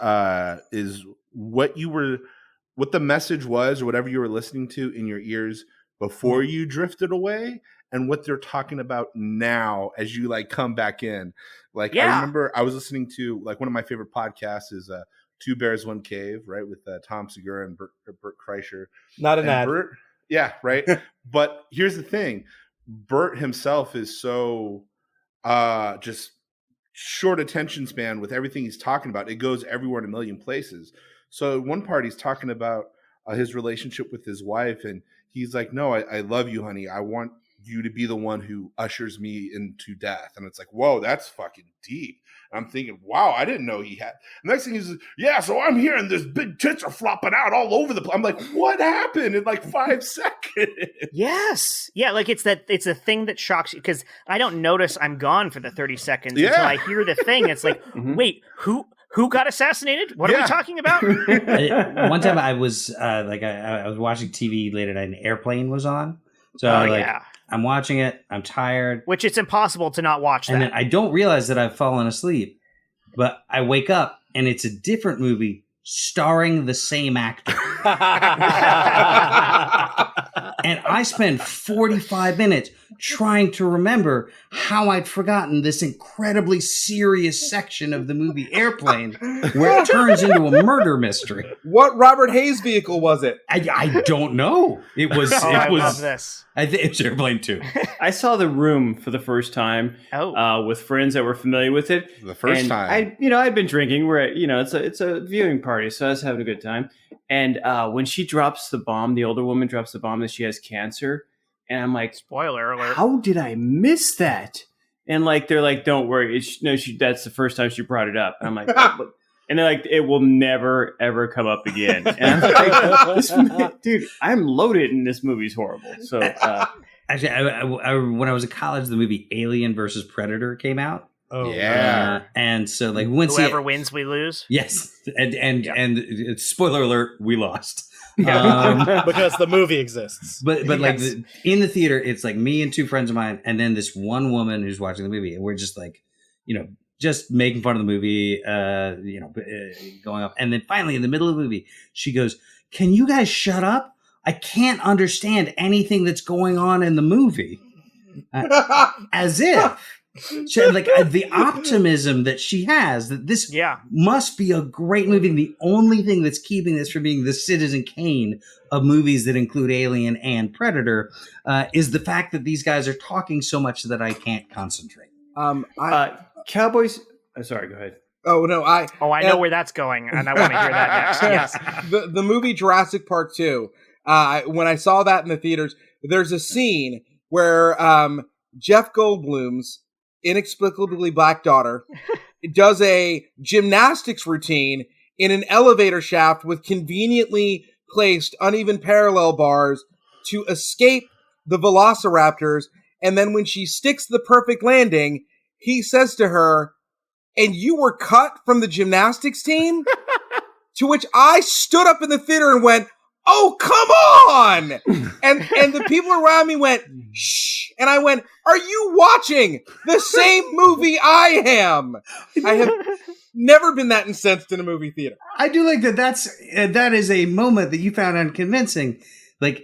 what the message was or whatever you were listening to in your ears before you drifted away and what they're talking about now as you like come back in. Like I remember I was listening to like one of my favorite podcasts is Two Bears, One Cave, right? With Tom Segura and Bert Kreischer. Not an ad. Bert, yeah, right. But here's the thing. Bert himself is so just short attention span with everything he's talking about. It goes everywhere in a million places. So one part he's talking about his relationship with his wife, and he's like, no, I love you, honey. I want you to be the one who ushers me into death. And it's like, whoa, that's fucking deep. And I'm thinking, wow, I didn't know he had. The next thing is, yeah, so I'm here and this big tits are flopping out all over the place. I'm like, what happened in like 5 seconds? Yes. Yeah, like it's a thing that shocks you because I don't notice I'm gone for the 30 seconds until I hear the thing. It's like, wait, who got assassinated? What are we talking about? One time I was I was watching TV late at night and Airplane was on. So yeah. I'm watching it. I'm tired. Which it's impossible to not watch that. And then I don't realize that I've fallen asleep. But I wake up and it's a different movie starring the same actor. And I spend 45 minutes trying to remember how I'd forgotten this incredibly serious section of the movie Airplane where it turns into a murder mystery. What Robert Hayes vehicle was it? I don't know. It was. I love this. I think it's Airplane 2. I saw The Room for the first time with friends that were familiar with it. The first time. I'd been drinking. We're at, it's a viewing party, so I was having a good time. And when she drops the bomb, the older woman drops the bomb that she has cancer. And I'm like, spoiler alert. How did I miss that? And they're like, don't worry. That's the first time she brought it up. And I'm like, and they're like, it will never, ever come up again. And I'm like, dude, I'm loaded and this movie's horrible. So actually, I when I was in college, the movie Alien versus Predator came out. Oh yeah, and so whoever wins, we lose. Yes, and spoiler alert, we lost. Because the movie exists. But in the theater, it's like me and two friends of mine, and then this one woman who's watching the movie, and we're just just making fun of the movie, going up, and then finally in the middle of the movie, she goes, "Can you guys shut up? I can't understand anything that's going on in the movie," as if. The optimism that she has that this must be a great movie. And the only thing that's keeping this from being the Citizen Kane of movies that include Alien and Predator is the fact that these guys are talking so much that I can't concentrate. Cowboys. Sorry, go ahead. Oh no, I know where that's going, and I want to hear that next. Yes, the movie Jurassic Park 2. When I saw that in the theaters, there's a scene where Jeff Goldblum's inexplicably black daughter does a gymnastics routine in an elevator shaft with conveniently placed uneven parallel bars to escape the velociraptors. And then when she sticks the perfect landing, he says to her, "And you were cut from the gymnastics team?" To which I stood up in the theater and went, "Oh, come on!" And the people around me went, "Shh." And I went, "Are you watching the same movie I am?" I have never been that incensed in a movie theater. I do like that. That is a moment that you found unconvincing,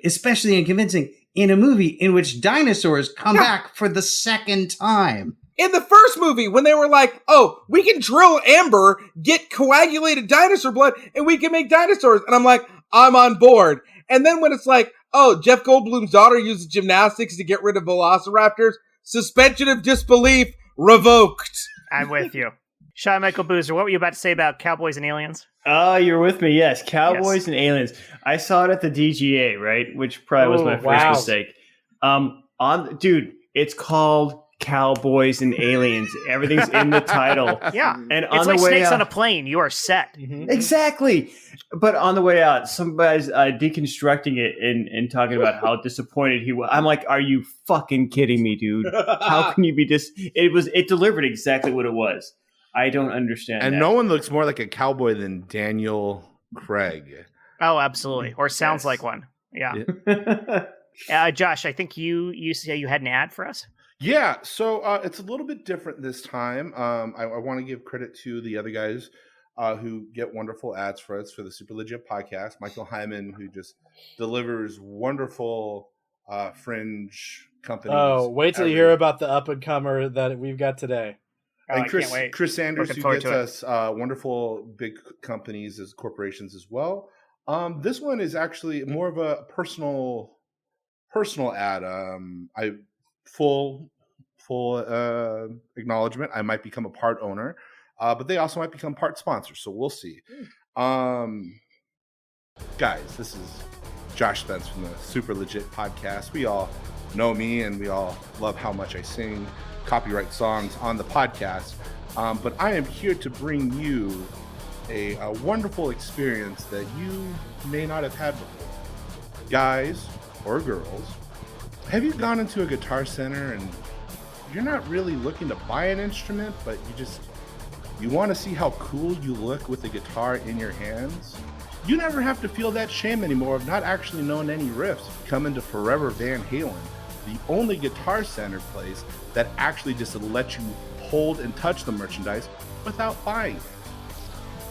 especially unconvincing in a movie in which dinosaurs come back for the second time. In the first movie, when they were like, "Oh, we can drill amber, get coagulated dinosaur blood, and we can make dinosaurs," and I'm like, I'm on board. And then when it's like, "Oh, Jeff Goldblum's daughter uses gymnastics to get rid of velociraptors," suspension of disbelief revoked. I'm with you. Sean Michael Boozer, what were you about to say about Cowboys and Aliens? Oh, you're with me. Yes, Cowboys and Aliens. I saw it at the DGA, right? Which probably was my first mistake. Dude, it's called Cowboys and Aliens. Everything's in the title. Yeah. And it's like Snakes on a Plane. You are set. Mm-hmm. Exactly. But on the way out, somebody's deconstructing it and talking about how disappointed he was. I'm like, are you fucking kidding me, dude? How can you be It delivered exactly what it was. I don't understand. And that. No one looks more like a cowboy than Daniel Craig. Oh, absolutely. Or sounds like one. Yeah. Josh, I think you say you had an ad for us. Yeah, so it's a little bit different this time. I want to give credit to the other guys who get wonderful ads for us for the Super Legit podcast. Michael Heiman, who just delivers wonderful fringe companies. Oh, wait till you hear about the up-and-comer that we've got today. And I can't wait. Chris Sanders, Looking who forward gets to us wonderful big companies as corporations as well. This one is actually more of a personal ad. Full acknowledgement. I might become a part owner, but they also might become part sponsor. So we'll see. Guys, this is Josh Spence from the Super Legit podcast. We all know me and we all love how much I sing copyright songs on the podcast. But I am here to bring you a wonderful experience that you may not have had before. Guys or girls, have you gone into a Guitar Center and you're not really looking to buy an instrument, but you want to see how cool you look with the guitar in your hands? You never have to feel that shame anymore of not actually knowing any riffs. Come into Forever Van Halen, the only Guitar Center place that actually just lets you hold and touch the merchandise without buying it.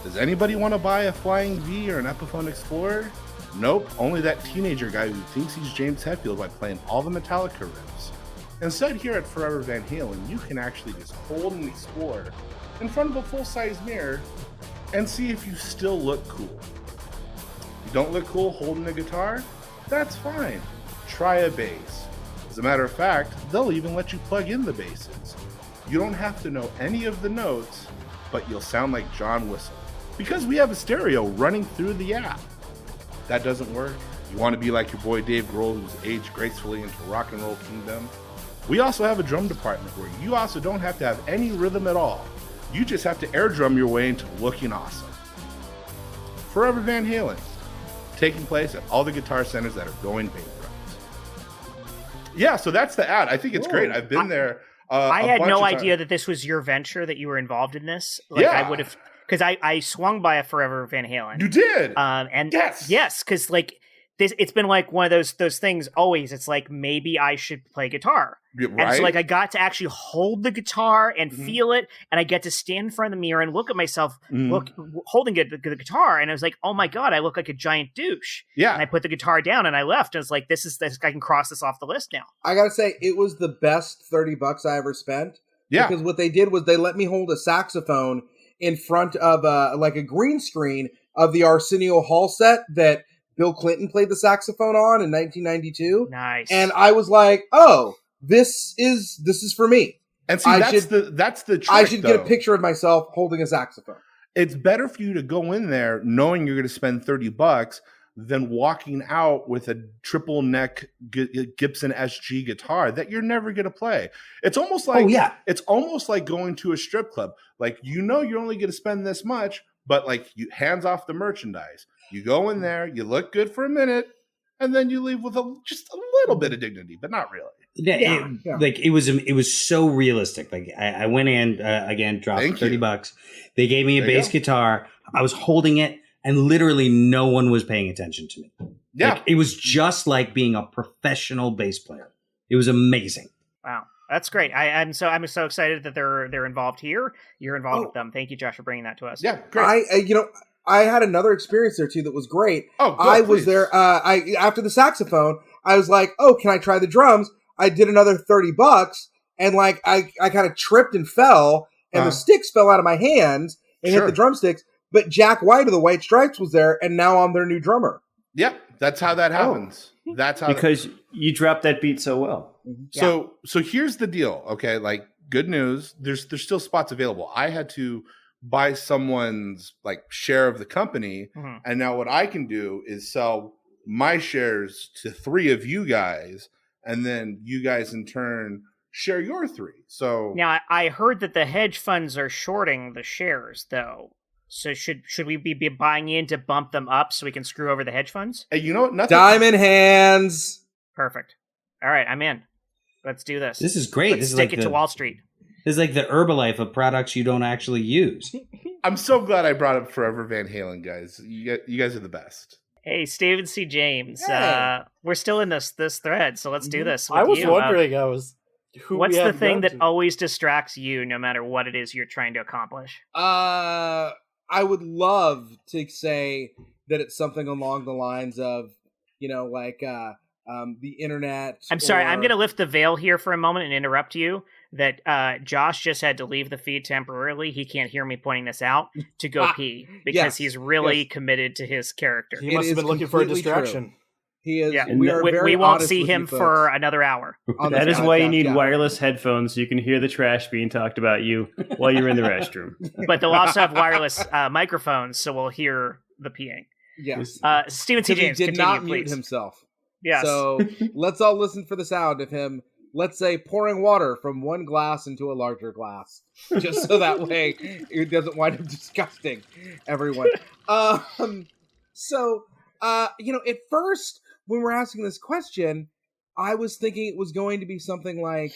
Does anybody want to buy a Flying V or an Epiphone Explorer? Nope, only that teenager guy who thinks he's James Hetfield by playing all the Metallica riffs. Instead, here at Forever Van Halen, you can actually just hold and explore in front of a full-size mirror and see if you still look cool. You don't look cool holding a guitar? That's fine. Try a bass. As a matter of fact, they'll even let you plug in the basses. You don't have to know any of the notes, but you'll sound like John Whistle, because we have a stereo running through the app. That doesn't work? You want to be like your boy Dave Grohl, who's aged gracefully into rock and roll kingdom? We also have a drum department where you also don't have to have any rhythm at all. You just have to air drum your way into looking awesome. Forever Van Halen, taking place at all the Guitar Centers that are going bankrupt. Yeah, so that's the ad. I think it's great. I've been there. I had no idea that this was your venture, that you were involved in this. Like, Yeah. I would have, because I swung by a Forever Van Halen. You did. And Yes. yes, because like this, it's been like one of those things. Always, it's like maybe I should play guitar. Yeah, And right? so like I got to actually hold the guitar and feel it, and I get to stand in front of the mirror and look at myself, holding the guitar, and I was like, oh my god, I look like a giant douche. Yeah. And I put the guitar down and I left. I was like, this I can cross this off the list now. I gotta say, it was the best $30 I ever spent. Yeah. Because what they did was they let me hold a saxophone in front of a green screen of the Arsenio Hall set that Bill Clinton played the saxophone on in 1992. Nice. And I was like, oh, this is for me. And see, that's the trick, I should get a though. picture of myself holding a saxophone. It's better for you to go in there knowing you're going to spend $30 than walking out with a triple neck Gibson SG guitar that you're never going to play. It's almost like it's almost like going to a strip club. Like, you know, you're only going to spend this much, but like, you hands off the merchandise. You go in there, you look good for a minute, and then you leave with just a little bit of dignity, but not really. Like it was so realistic. Like I went in again, dropped $30. They gave me a bass guitar. I was holding it, and literally no one was paying attention to me. Yeah, like, it was just like being a professional bass player. It was amazing. Wow, that's great. I'm so excited that they're involved here. You're involved with them. Thank you, Josh, for bringing that to us. Yeah, great. I had another experience there too that was great. Oh, good, I was please. there. After the saxophone, I was like, "Oh, can I try the drums?" I did another $30, and like I kind of tripped and fell, and the sticks fell out of my hands and hit the drumsticks. But Jack White of the White Stripes was there, and now I'm their new drummer. Yep, that's how that happens. That's how because you dropped that beat so well. So here's the deal. Okay, like, good news. There's still spots available. I had to buy someone's like share of the company, and now what I can do is sell my shares to 3 of you guys, and then you guys in turn share your 3. So now I heard that the hedge funds are shorting the shares, though. So should we be buying in to bump them up so we can screw over the hedge funds? Hey, you know what? Nothing. Diamond hands. Perfect. All right, I'm in. Let's do this. This is great. Let's stick it to Wall Street. This is like the Herbalife of products you don't actually use. I'm so glad I brought up Forever Van Halen, guys. You guys are the best. Hey, Stephen C. James. Hey. We're still in this thread, so let's do this. I was you. wondering. What's the thing that always distracts you, no matter what it is you're trying to accomplish? I would love to say that it's something along the lines of, the internet. I'm sorry, I'm going to lift the veil here for a moment and interrupt you. That Josh just had to leave the feed temporarily. He can't hear me pointing this out to go pee because he's really committed to his character. He must have been looking for a distraction. True. He is. Yeah. We won't see him for another hour. That is why you need wireless headphones so you can hear the trash being talked about you while you're in the restroom. But they'll also have wireless microphones, so we'll hear the peeing. Yes. Stephen T. James, he did continue, not mute please. himself. Yes. So let's all listen for the sound of him, let's say, pouring water from one glass into a larger glass, just so that way it doesn't wind up disgusting everyone. At first, when we're asking this question, I was thinking it was going to be something like,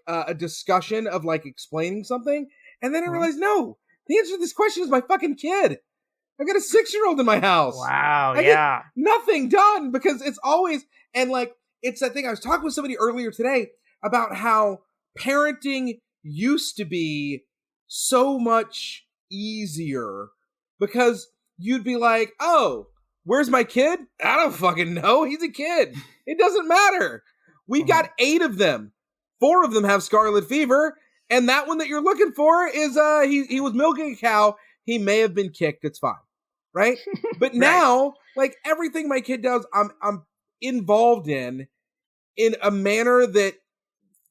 a discussion of like explaining something. And then I realized, no, the answer to this question is my fucking kid. I've got a 6-year-old in my house. Wow, I yeah. get nothing done because it's always, and like, it's that thing. I was talking with somebody earlier today about how parenting used to be so much easier because you'd be like, oh, where's my kid? I don't fucking know. He's a kid. It doesn't matter. We've got 8 of them. 4 of them have scarlet fever. And that one that you're looking for is, he was milking a cow. He may have been kicked. It's fine. Right? But now, like everything my kid does, I'm involved in a manner that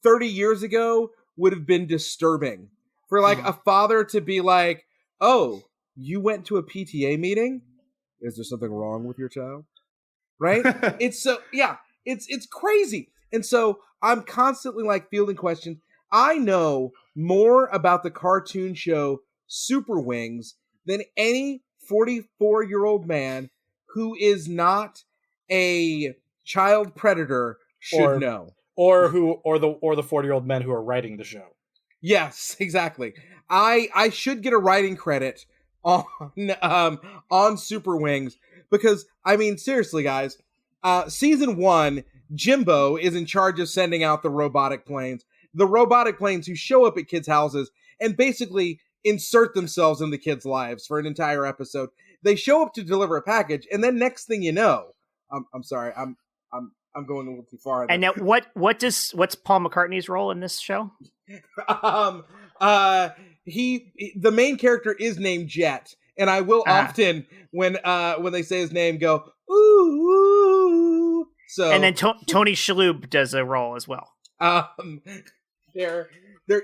30 years ago would have been disturbing. For like a father to be like, oh, you went to a PTA meeting? Is there something wrong with your child? Right? It's so, yeah, it's crazy. And so I'm constantly like fielding questions. I know more about the cartoon show Super Wings than any 44-year-old man who is not a child predator should know. Or the 40-year-old men who are writing the show. Yes, exactly. I should get a writing credit on Super Wings because, I mean, seriously, guys, season 1, Jimbo is in charge of sending out the robotic planes. The robotic planes who show up at kids' houses and basically insert themselves in the kids' lives for an entire episode. They show up to deliver a package, and then next thing you know, I'm sorry, I'm going a little too far. And now, what's Paul McCartney's role in this show? The main character is named Jet, and I will often when they say his name go ooh, ooh. So and then Tony Shalhoub does a role as well. There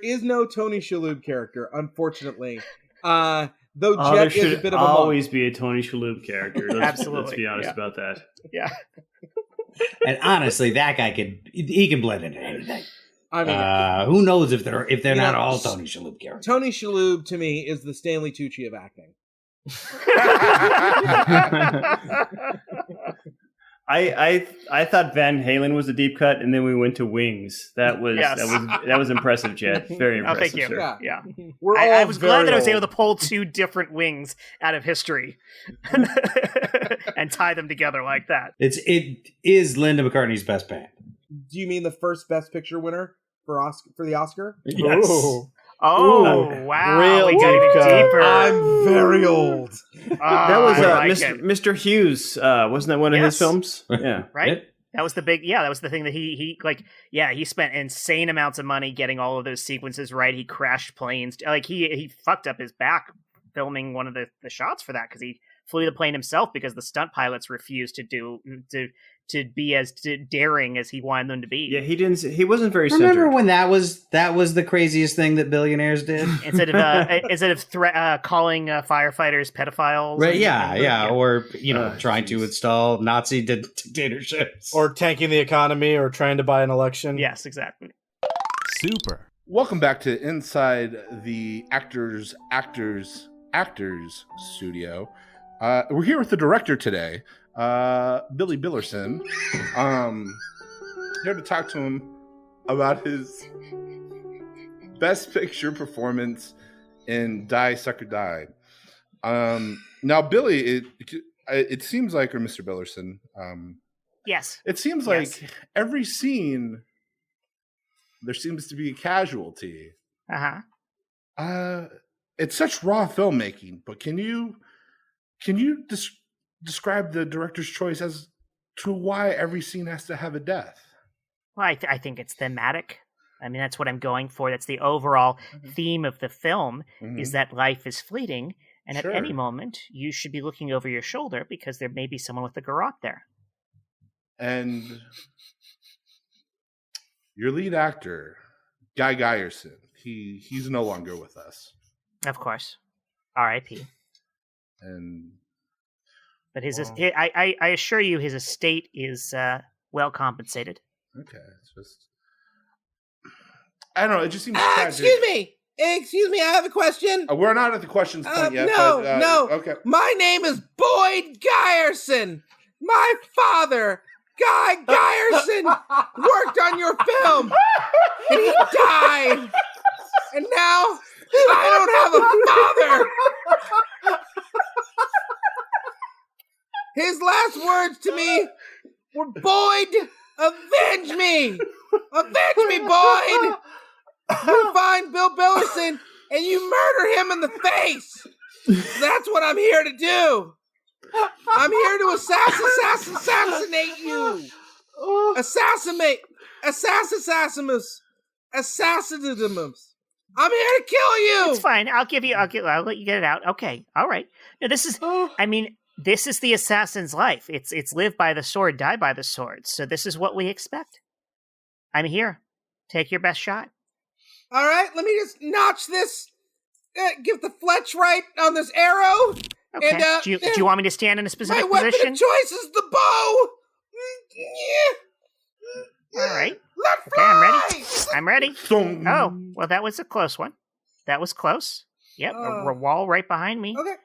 is no Tony Shalhoub character, unfortunately. Though Oh, Jet there is a should bit of a always be a Tony Shalhoub character. Absolutely, Let's be honest yeah. about that. Yeah. And honestly, that guy can blend into anything. I mean, Who knows if they're not all Tony Shalhoub characters? Tony Shalhoub to me is the Stanley Tucci of acting. I thought Van Halen was a deep cut, and then we went to Wings. That was that was impressive, Jet. Very impressive. Oh, thank you. Sir. Yeah. Yeah. We're I all was glad that I was very able to pull 2 different wings out of history and tie them together like that. It is Linda McCartney's best band. Do you mean the first Best Picture winner for the Oscar? Yes. Ooh. Oh, wow. Real We got even deep cut. deeper. I'm very old. That was I like Mr. Hughes. Wasn't that one of his Yes. films? Yeah. right? That was the that was the thing that he spent insane amounts of money getting all of those sequences right. He crashed planes. Like he fucked up his back filming one of the shots for that because he flew the plane himself because the stunt pilots refused to be as daring as he wanted them to be. Yeah, he wasn't very Remember centered. when that was the craziest thing that billionaires did? Instead of calling firefighters pedophiles. Right? Yeah. Or trying to install Nazi dictatorships, Or tanking the economy, or trying to buy an election. Yes, exactly. Super. Welcome back to Inside the Actors Studio. We're here with the director today, Billy Billerson. Here to talk to him about his Best Picture performance in Die Sucker Die. Now, Billy, it seems like, or Mr. Billerson, Yes. it seems like every scene there seems to be a casualty. It's such raw filmmaking, but can you describe the director's choice as to why every scene has to have a death? Well, I think it's thematic. I mean, that's what I'm going for. That's the overall theme of the film, is that life is fleeting, and at any moment, you should be looking over your shoulder because there may be someone with a garrote there. And your lead actor, Guy Geyerson, he's no longer with us. Of course. R.I.P. And But I assure you, his estate is well compensated. okay, it's just I don't know. It just seems tragic. Excuse me. I have a question. We're not at the questions point yet. No. Okay. My name is Boyd Geyerson. My father, Guy Geyerson, worked on your film, and he died. And now I don't have a father. His last words to me were, Boyd, avenge me! Avenge me, Boyd! You find Bill Billerson and you murder him in the face! That's what I'm here to do! I'm here to assassinate you! Assassinamus. I'm here to kill you! It's fine. I'll let you get it out. Okay. All right. Now, this is the assassin's life. It's live by the sword, die by the sword. So this is what we expect. I'm here. Take your best shot. All right, let me just notch this. Give the fletch right on this arrow. Okay. And, do you want me to stand in a specific my weapon position? of choice is the bow. All right. Let Okay, fly! I'm ready. Oh, well, that was a close one. That was close. Yep, a wall right behind me. Okay.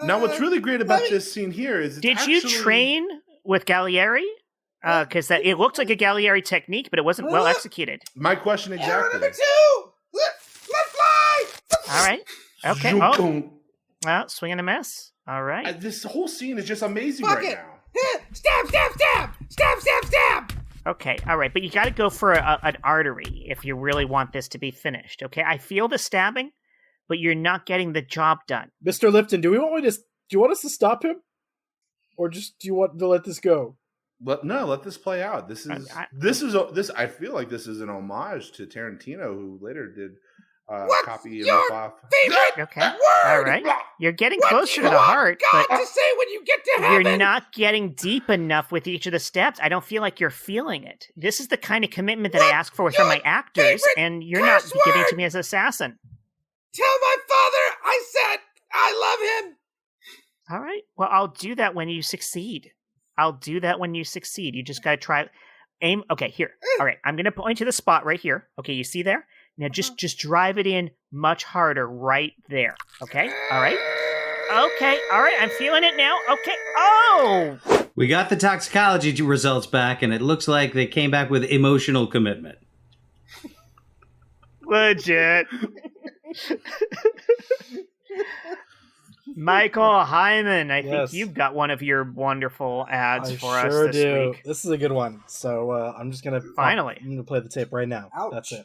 Now, what's really great about this scene here is Did you train with Gallieri? Because it looked like a Gallieri technique, but it wasn't well executed. My question exactly. Arrow number 2! Let fly! All right. Okay. Oh. Well, swing and a miss. All right. This whole scene is just amazing Fuck right it. now. Stab, stab, stab! Stab, stab, stab! Okay, all right, but you got to go for an artery if you really want this to be finished, okay? I feel the stabbing, but you're not getting the job done. Mr. Lipton, do you want us to stop him? Or just do you want to let this go? Let this play out. I feel like this is an homage to Tarantino, who later did copy and rip off. Favorite Okay. word? All right. You're getting closer to the heart, God but to say when you get to heaven. you're not getting deep enough with each of the steps. I don't feel like you're feeling it. This is the kind of commitment that I ask for from my actors, and you're not giving to me as assassin. Tell my father I said I love him. All right. Well, I'll do that when you succeed. You just got to try. Aim. Okay, here. All right. I'm going to point to the spot right here. Okay, you see there? Now just drive it in much harder right there. Okay? All right? Okay. All right. I'm feeling it now. Okay. Oh! We got the toxicology results back, and it looks like they came back with emotional commitment. Legit. Michael Heiman, I think you've got one of your wonderful ads for us this week. This is a good one. So I'm just going to... Finally. I'm going to play the tape right now. Ouch. That's it.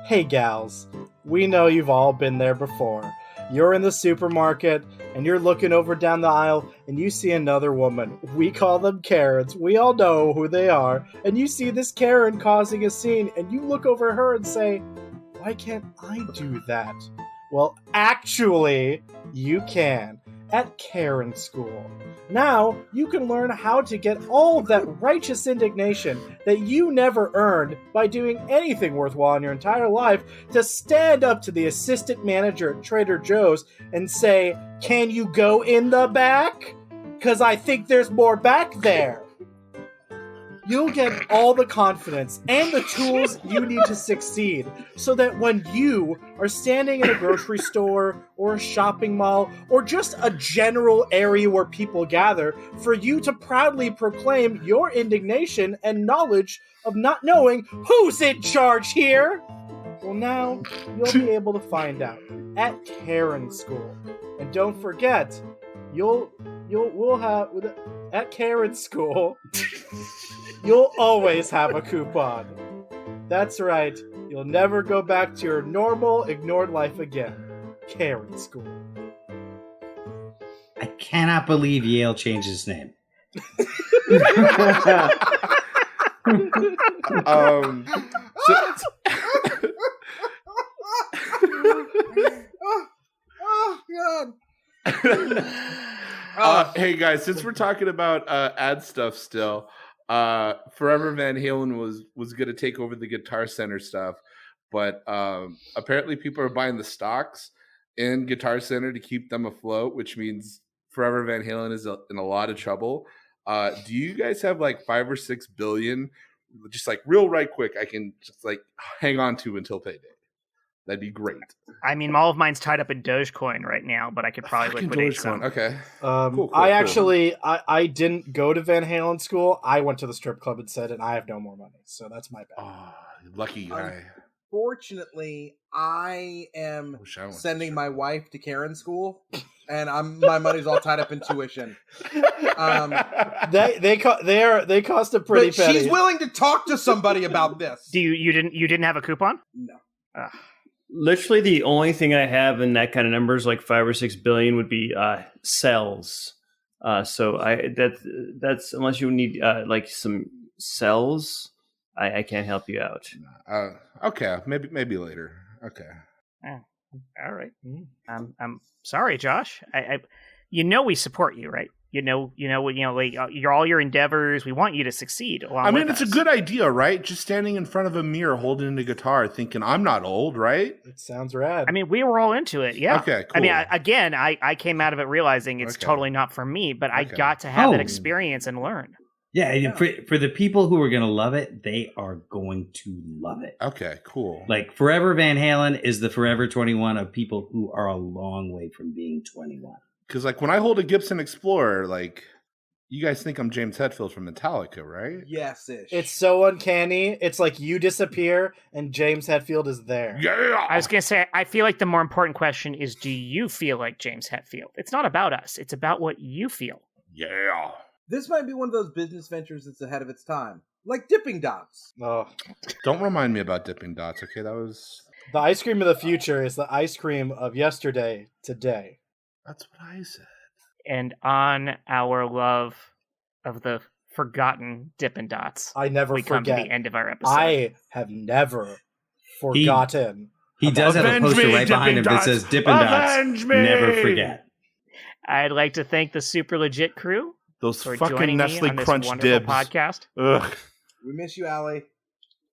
Hey, gals. We know you've all been there before. You're in the supermarket, and you're looking over down the aisle, and you see another woman. We call them Karens. We all know who they are. And you see this Karen causing a scene, and you look over her and say, why can't I do that? Well, actually, you can at Karen School. Now, you can learn how to get all of that righteous indignation that you never earned by doing anything worthwhile in your entire life to stand up to the assistant manager at Trader Joe's and say, can you go in the back? 'Cause I think there's more back there. You'll get all the confidence and the tools you need to succeed so that when you are standing in a grocery store or a shopping mall or just a general area where people gather, for you to proudly proclaim your indignation and knowledge of not knowing who's in charge here. Well, now you'll be able to find out at Karen School. And don't forget, we'll have at Karen School. You'll always have a coupon. That's right. You'll never go back to your normal, ignored life again. Karen School. I cannot believe Yale changed his name. Hey guys, since we're talking about ad stuff still, Forever Van Halen was going to take over the Guitar Center stuff, but apparently people are buying the stocks in Guitar Center to keep them afloat, which means Forever Van Halen is in a lot of trouble. Do you guys have like 5 or 6 billion, just like real right quick, I can just like hang on to until payday? That'd be great. I mean, all of mine's tied up in Dogecoin right now, but I could probably liquidate some. Okay. Cool, I didn't go to Van Halen school. I went to the strip club instead, and I have no more money, so that's my bad. Oh, lucky guy. Unfortunately, I am Wish I went to sending church. my wife to Karen school, and my money's all tied up in tuition. They cost a pretty But penny. she's willing to talk to somebody about this. You didn't have a coupon? No. Literally, the only thing I have in that kind of numbers, like 5 or 6 billion, would be cells. So that's unless you need like some cells, I can't help you out. Okay, maybe later. Okay. All right. I'm sorry, Josh. I we support you, right? Like all your endeavors. We want you to succeed. I mean, it's a good idea, right? Just standing in front of a mirror, holding a guitar, thinking I'm not old, right? It sounds rad. I mean, we were all into it. Yeah. Okay. Cool. I mean, I came out of it realizing it's totally not for me, but I got to have that experience and learn. Yeah. For the people who are going to love it, they are going to love it. Okay. Cool. Like Forever Van Halen is the Forever 21 of people who are a long way from being 21. Because like when I hold a Gibson Explorer, like you guys think I'm James Hetfield from Metallica, right? Yes-ish. It's so uncanny. It's like you disappear and James Hetfield is there. Yeah. I was going to say, I feel like the more important question is, do you feel like James Hetfield? It's not about us. It's about what you feel. Yeah. This might be one of those business ventures that's ahead of its time. Like Dipping Dots. Oh. Don't remind me about Dipping Dots, okay? That was... The ice cream of the future is the ice cream of yesterday, today. That's what I said. And on our love of the forgotten Dippin' Dots, I never we forget. come to the end of our episode. I have never forgotten. He does have a poster right behind him that says Dippin' Dots, never forget. I'd like to thank the super legit crew Those for fucking joining me Nestle on this Crunch wonderful dibs. podcast. Ugh. We miss you, Allie.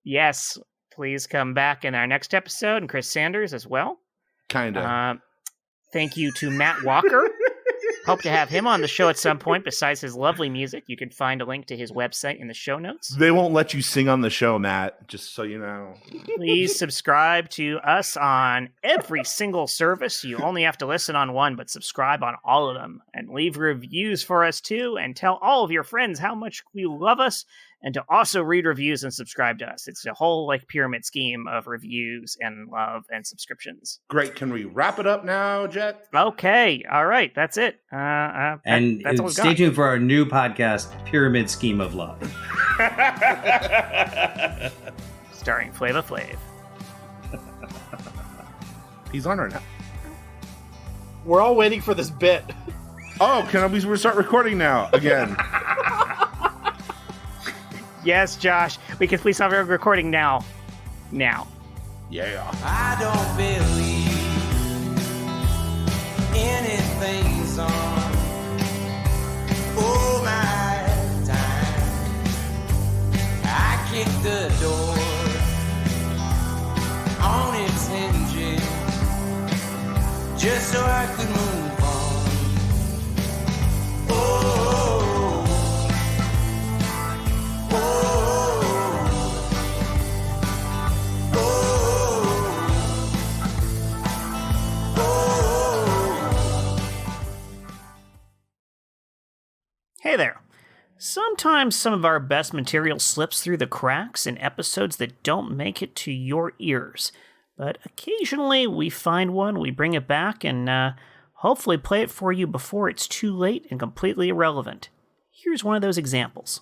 Yes, please come back in our next episode, and Chris Sanders as well. Kinda. Thank you to Matt Walker. Hope to have him on the show at some point. Besides his lovely music, you can find a link to his website in the show notes. They won't let you sing on the show, Matt, just so you know. Please subscribe to us on every single service. You only have to listen on one, but subscribe on all of them. And leave reviews for us too, and tell all of your friends how much you love us, and to also read reviews and subscribe to us. It's a whole pyramid scheme of reviews and love and subscriptions. Great. Can we wrap it up now, Jet? Okay. All right. That's it. And that's all we've stay got. tuned for our new podcast, Pyramid Scheme of Love. Starring Flava Flav. He's on right now. We're all waiting for this bit. Oh, can we start recording now again? Yes, Josh. We can please have a recording now. Now. Yeah. I don't believe anything's on all my time. I kicked the door on its hinges just so I could move on. Oh. Hey there. Sometimes some of our best material slips through the cracks in episodes that don't make it to your ears. But occasionally we find one, we bring it back, and hopefully play it for you before it's too late and completely irrelevant. Here's one of those examples.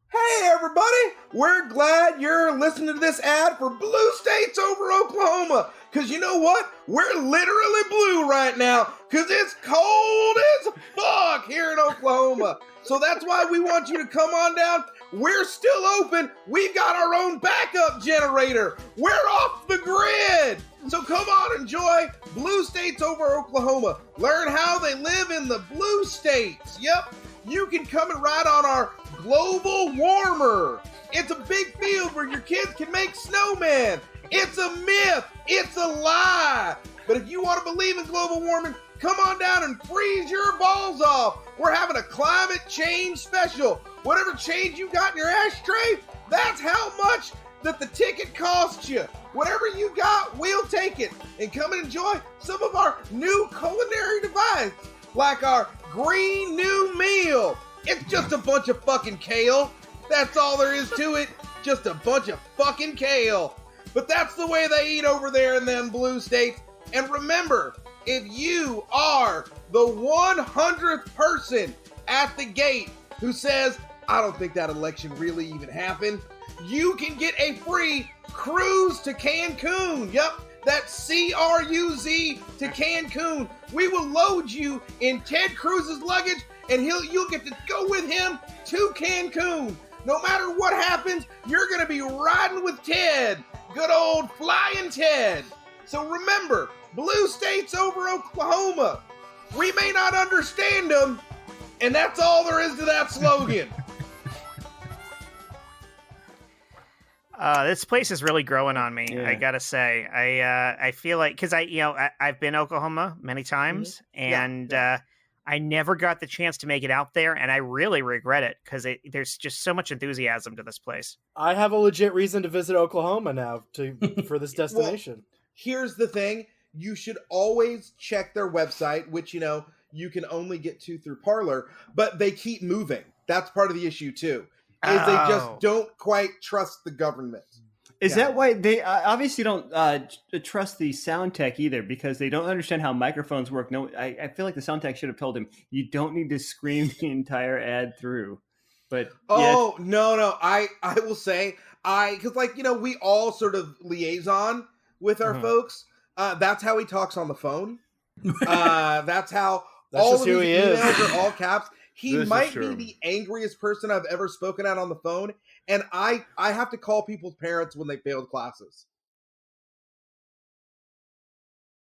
Hey everybody! We're glad you're listening to this ad for Blue States over Oklahoma. Cause you know what? We're literally blue right now. Cause it's cold as fuck here in Oklahoma. So that's why we want you to come on down. We're still open. We've got our own backup generator. We're off the grid. So come on, enjoy Blue States over Oklahoma. Learn how they live in the blue states. Yep. You can come and ride on our global warmer. It's a big field where your kids can make snowmen. It's a myth. It's a lie. But if you want to believe in global warming, come on down and freeze your balls off. We're having a climate change special. Whatever change you got in your ashtray, that's how much that the ticket costs you. Whatever you got, we'll take it. And come and enjoy some of our new culinary devices, like our green new meal. It's just a bunch of fucking kale. That's all there is to it. Just a bunch of fucking kale. But that's the way they eat over there in them blue states. And remember, if you are the 100th person at the gate who says, I don't think that election really even happened, you can get a free cruise to Cancun. Yep, that's C-R-U-Z to Cancun. We will load you in Ted Cruz's luggage, and you'll get to go with him to Cancun. No matter what happens, you're going to be riding with Ted. Good old Flying Ted. So remember, blue states over Oklahoma. We may not understand them, and that's all there is to that slogan. This place is really growing on me. I gotta say, I feel like because I've been to Oklahoma many times, and I never got the chance to make it out there, and I really regret it because there's just so much enthusiasm to this place. I have a legit reason to visit Oklahoma now for this destination. Well, here's the thing: you should always check their website, which you can only get to through Parler, but they keep moving. That's part of the issue too. Is they just don't quite trust the government. Is that why they obviously don't trust the sound tech either, because they don't understand how microphones work? No, I feel like the sound tech should have told him, you don't need to scream the entire ad through. But no, I will say, because we all sort of liaison with our folks. That's how he talks on the phone. That's how all of his emails are all caps. He might be the angriest person I've ever spoken at on the phone, and I have to call people's parents when they failed classes.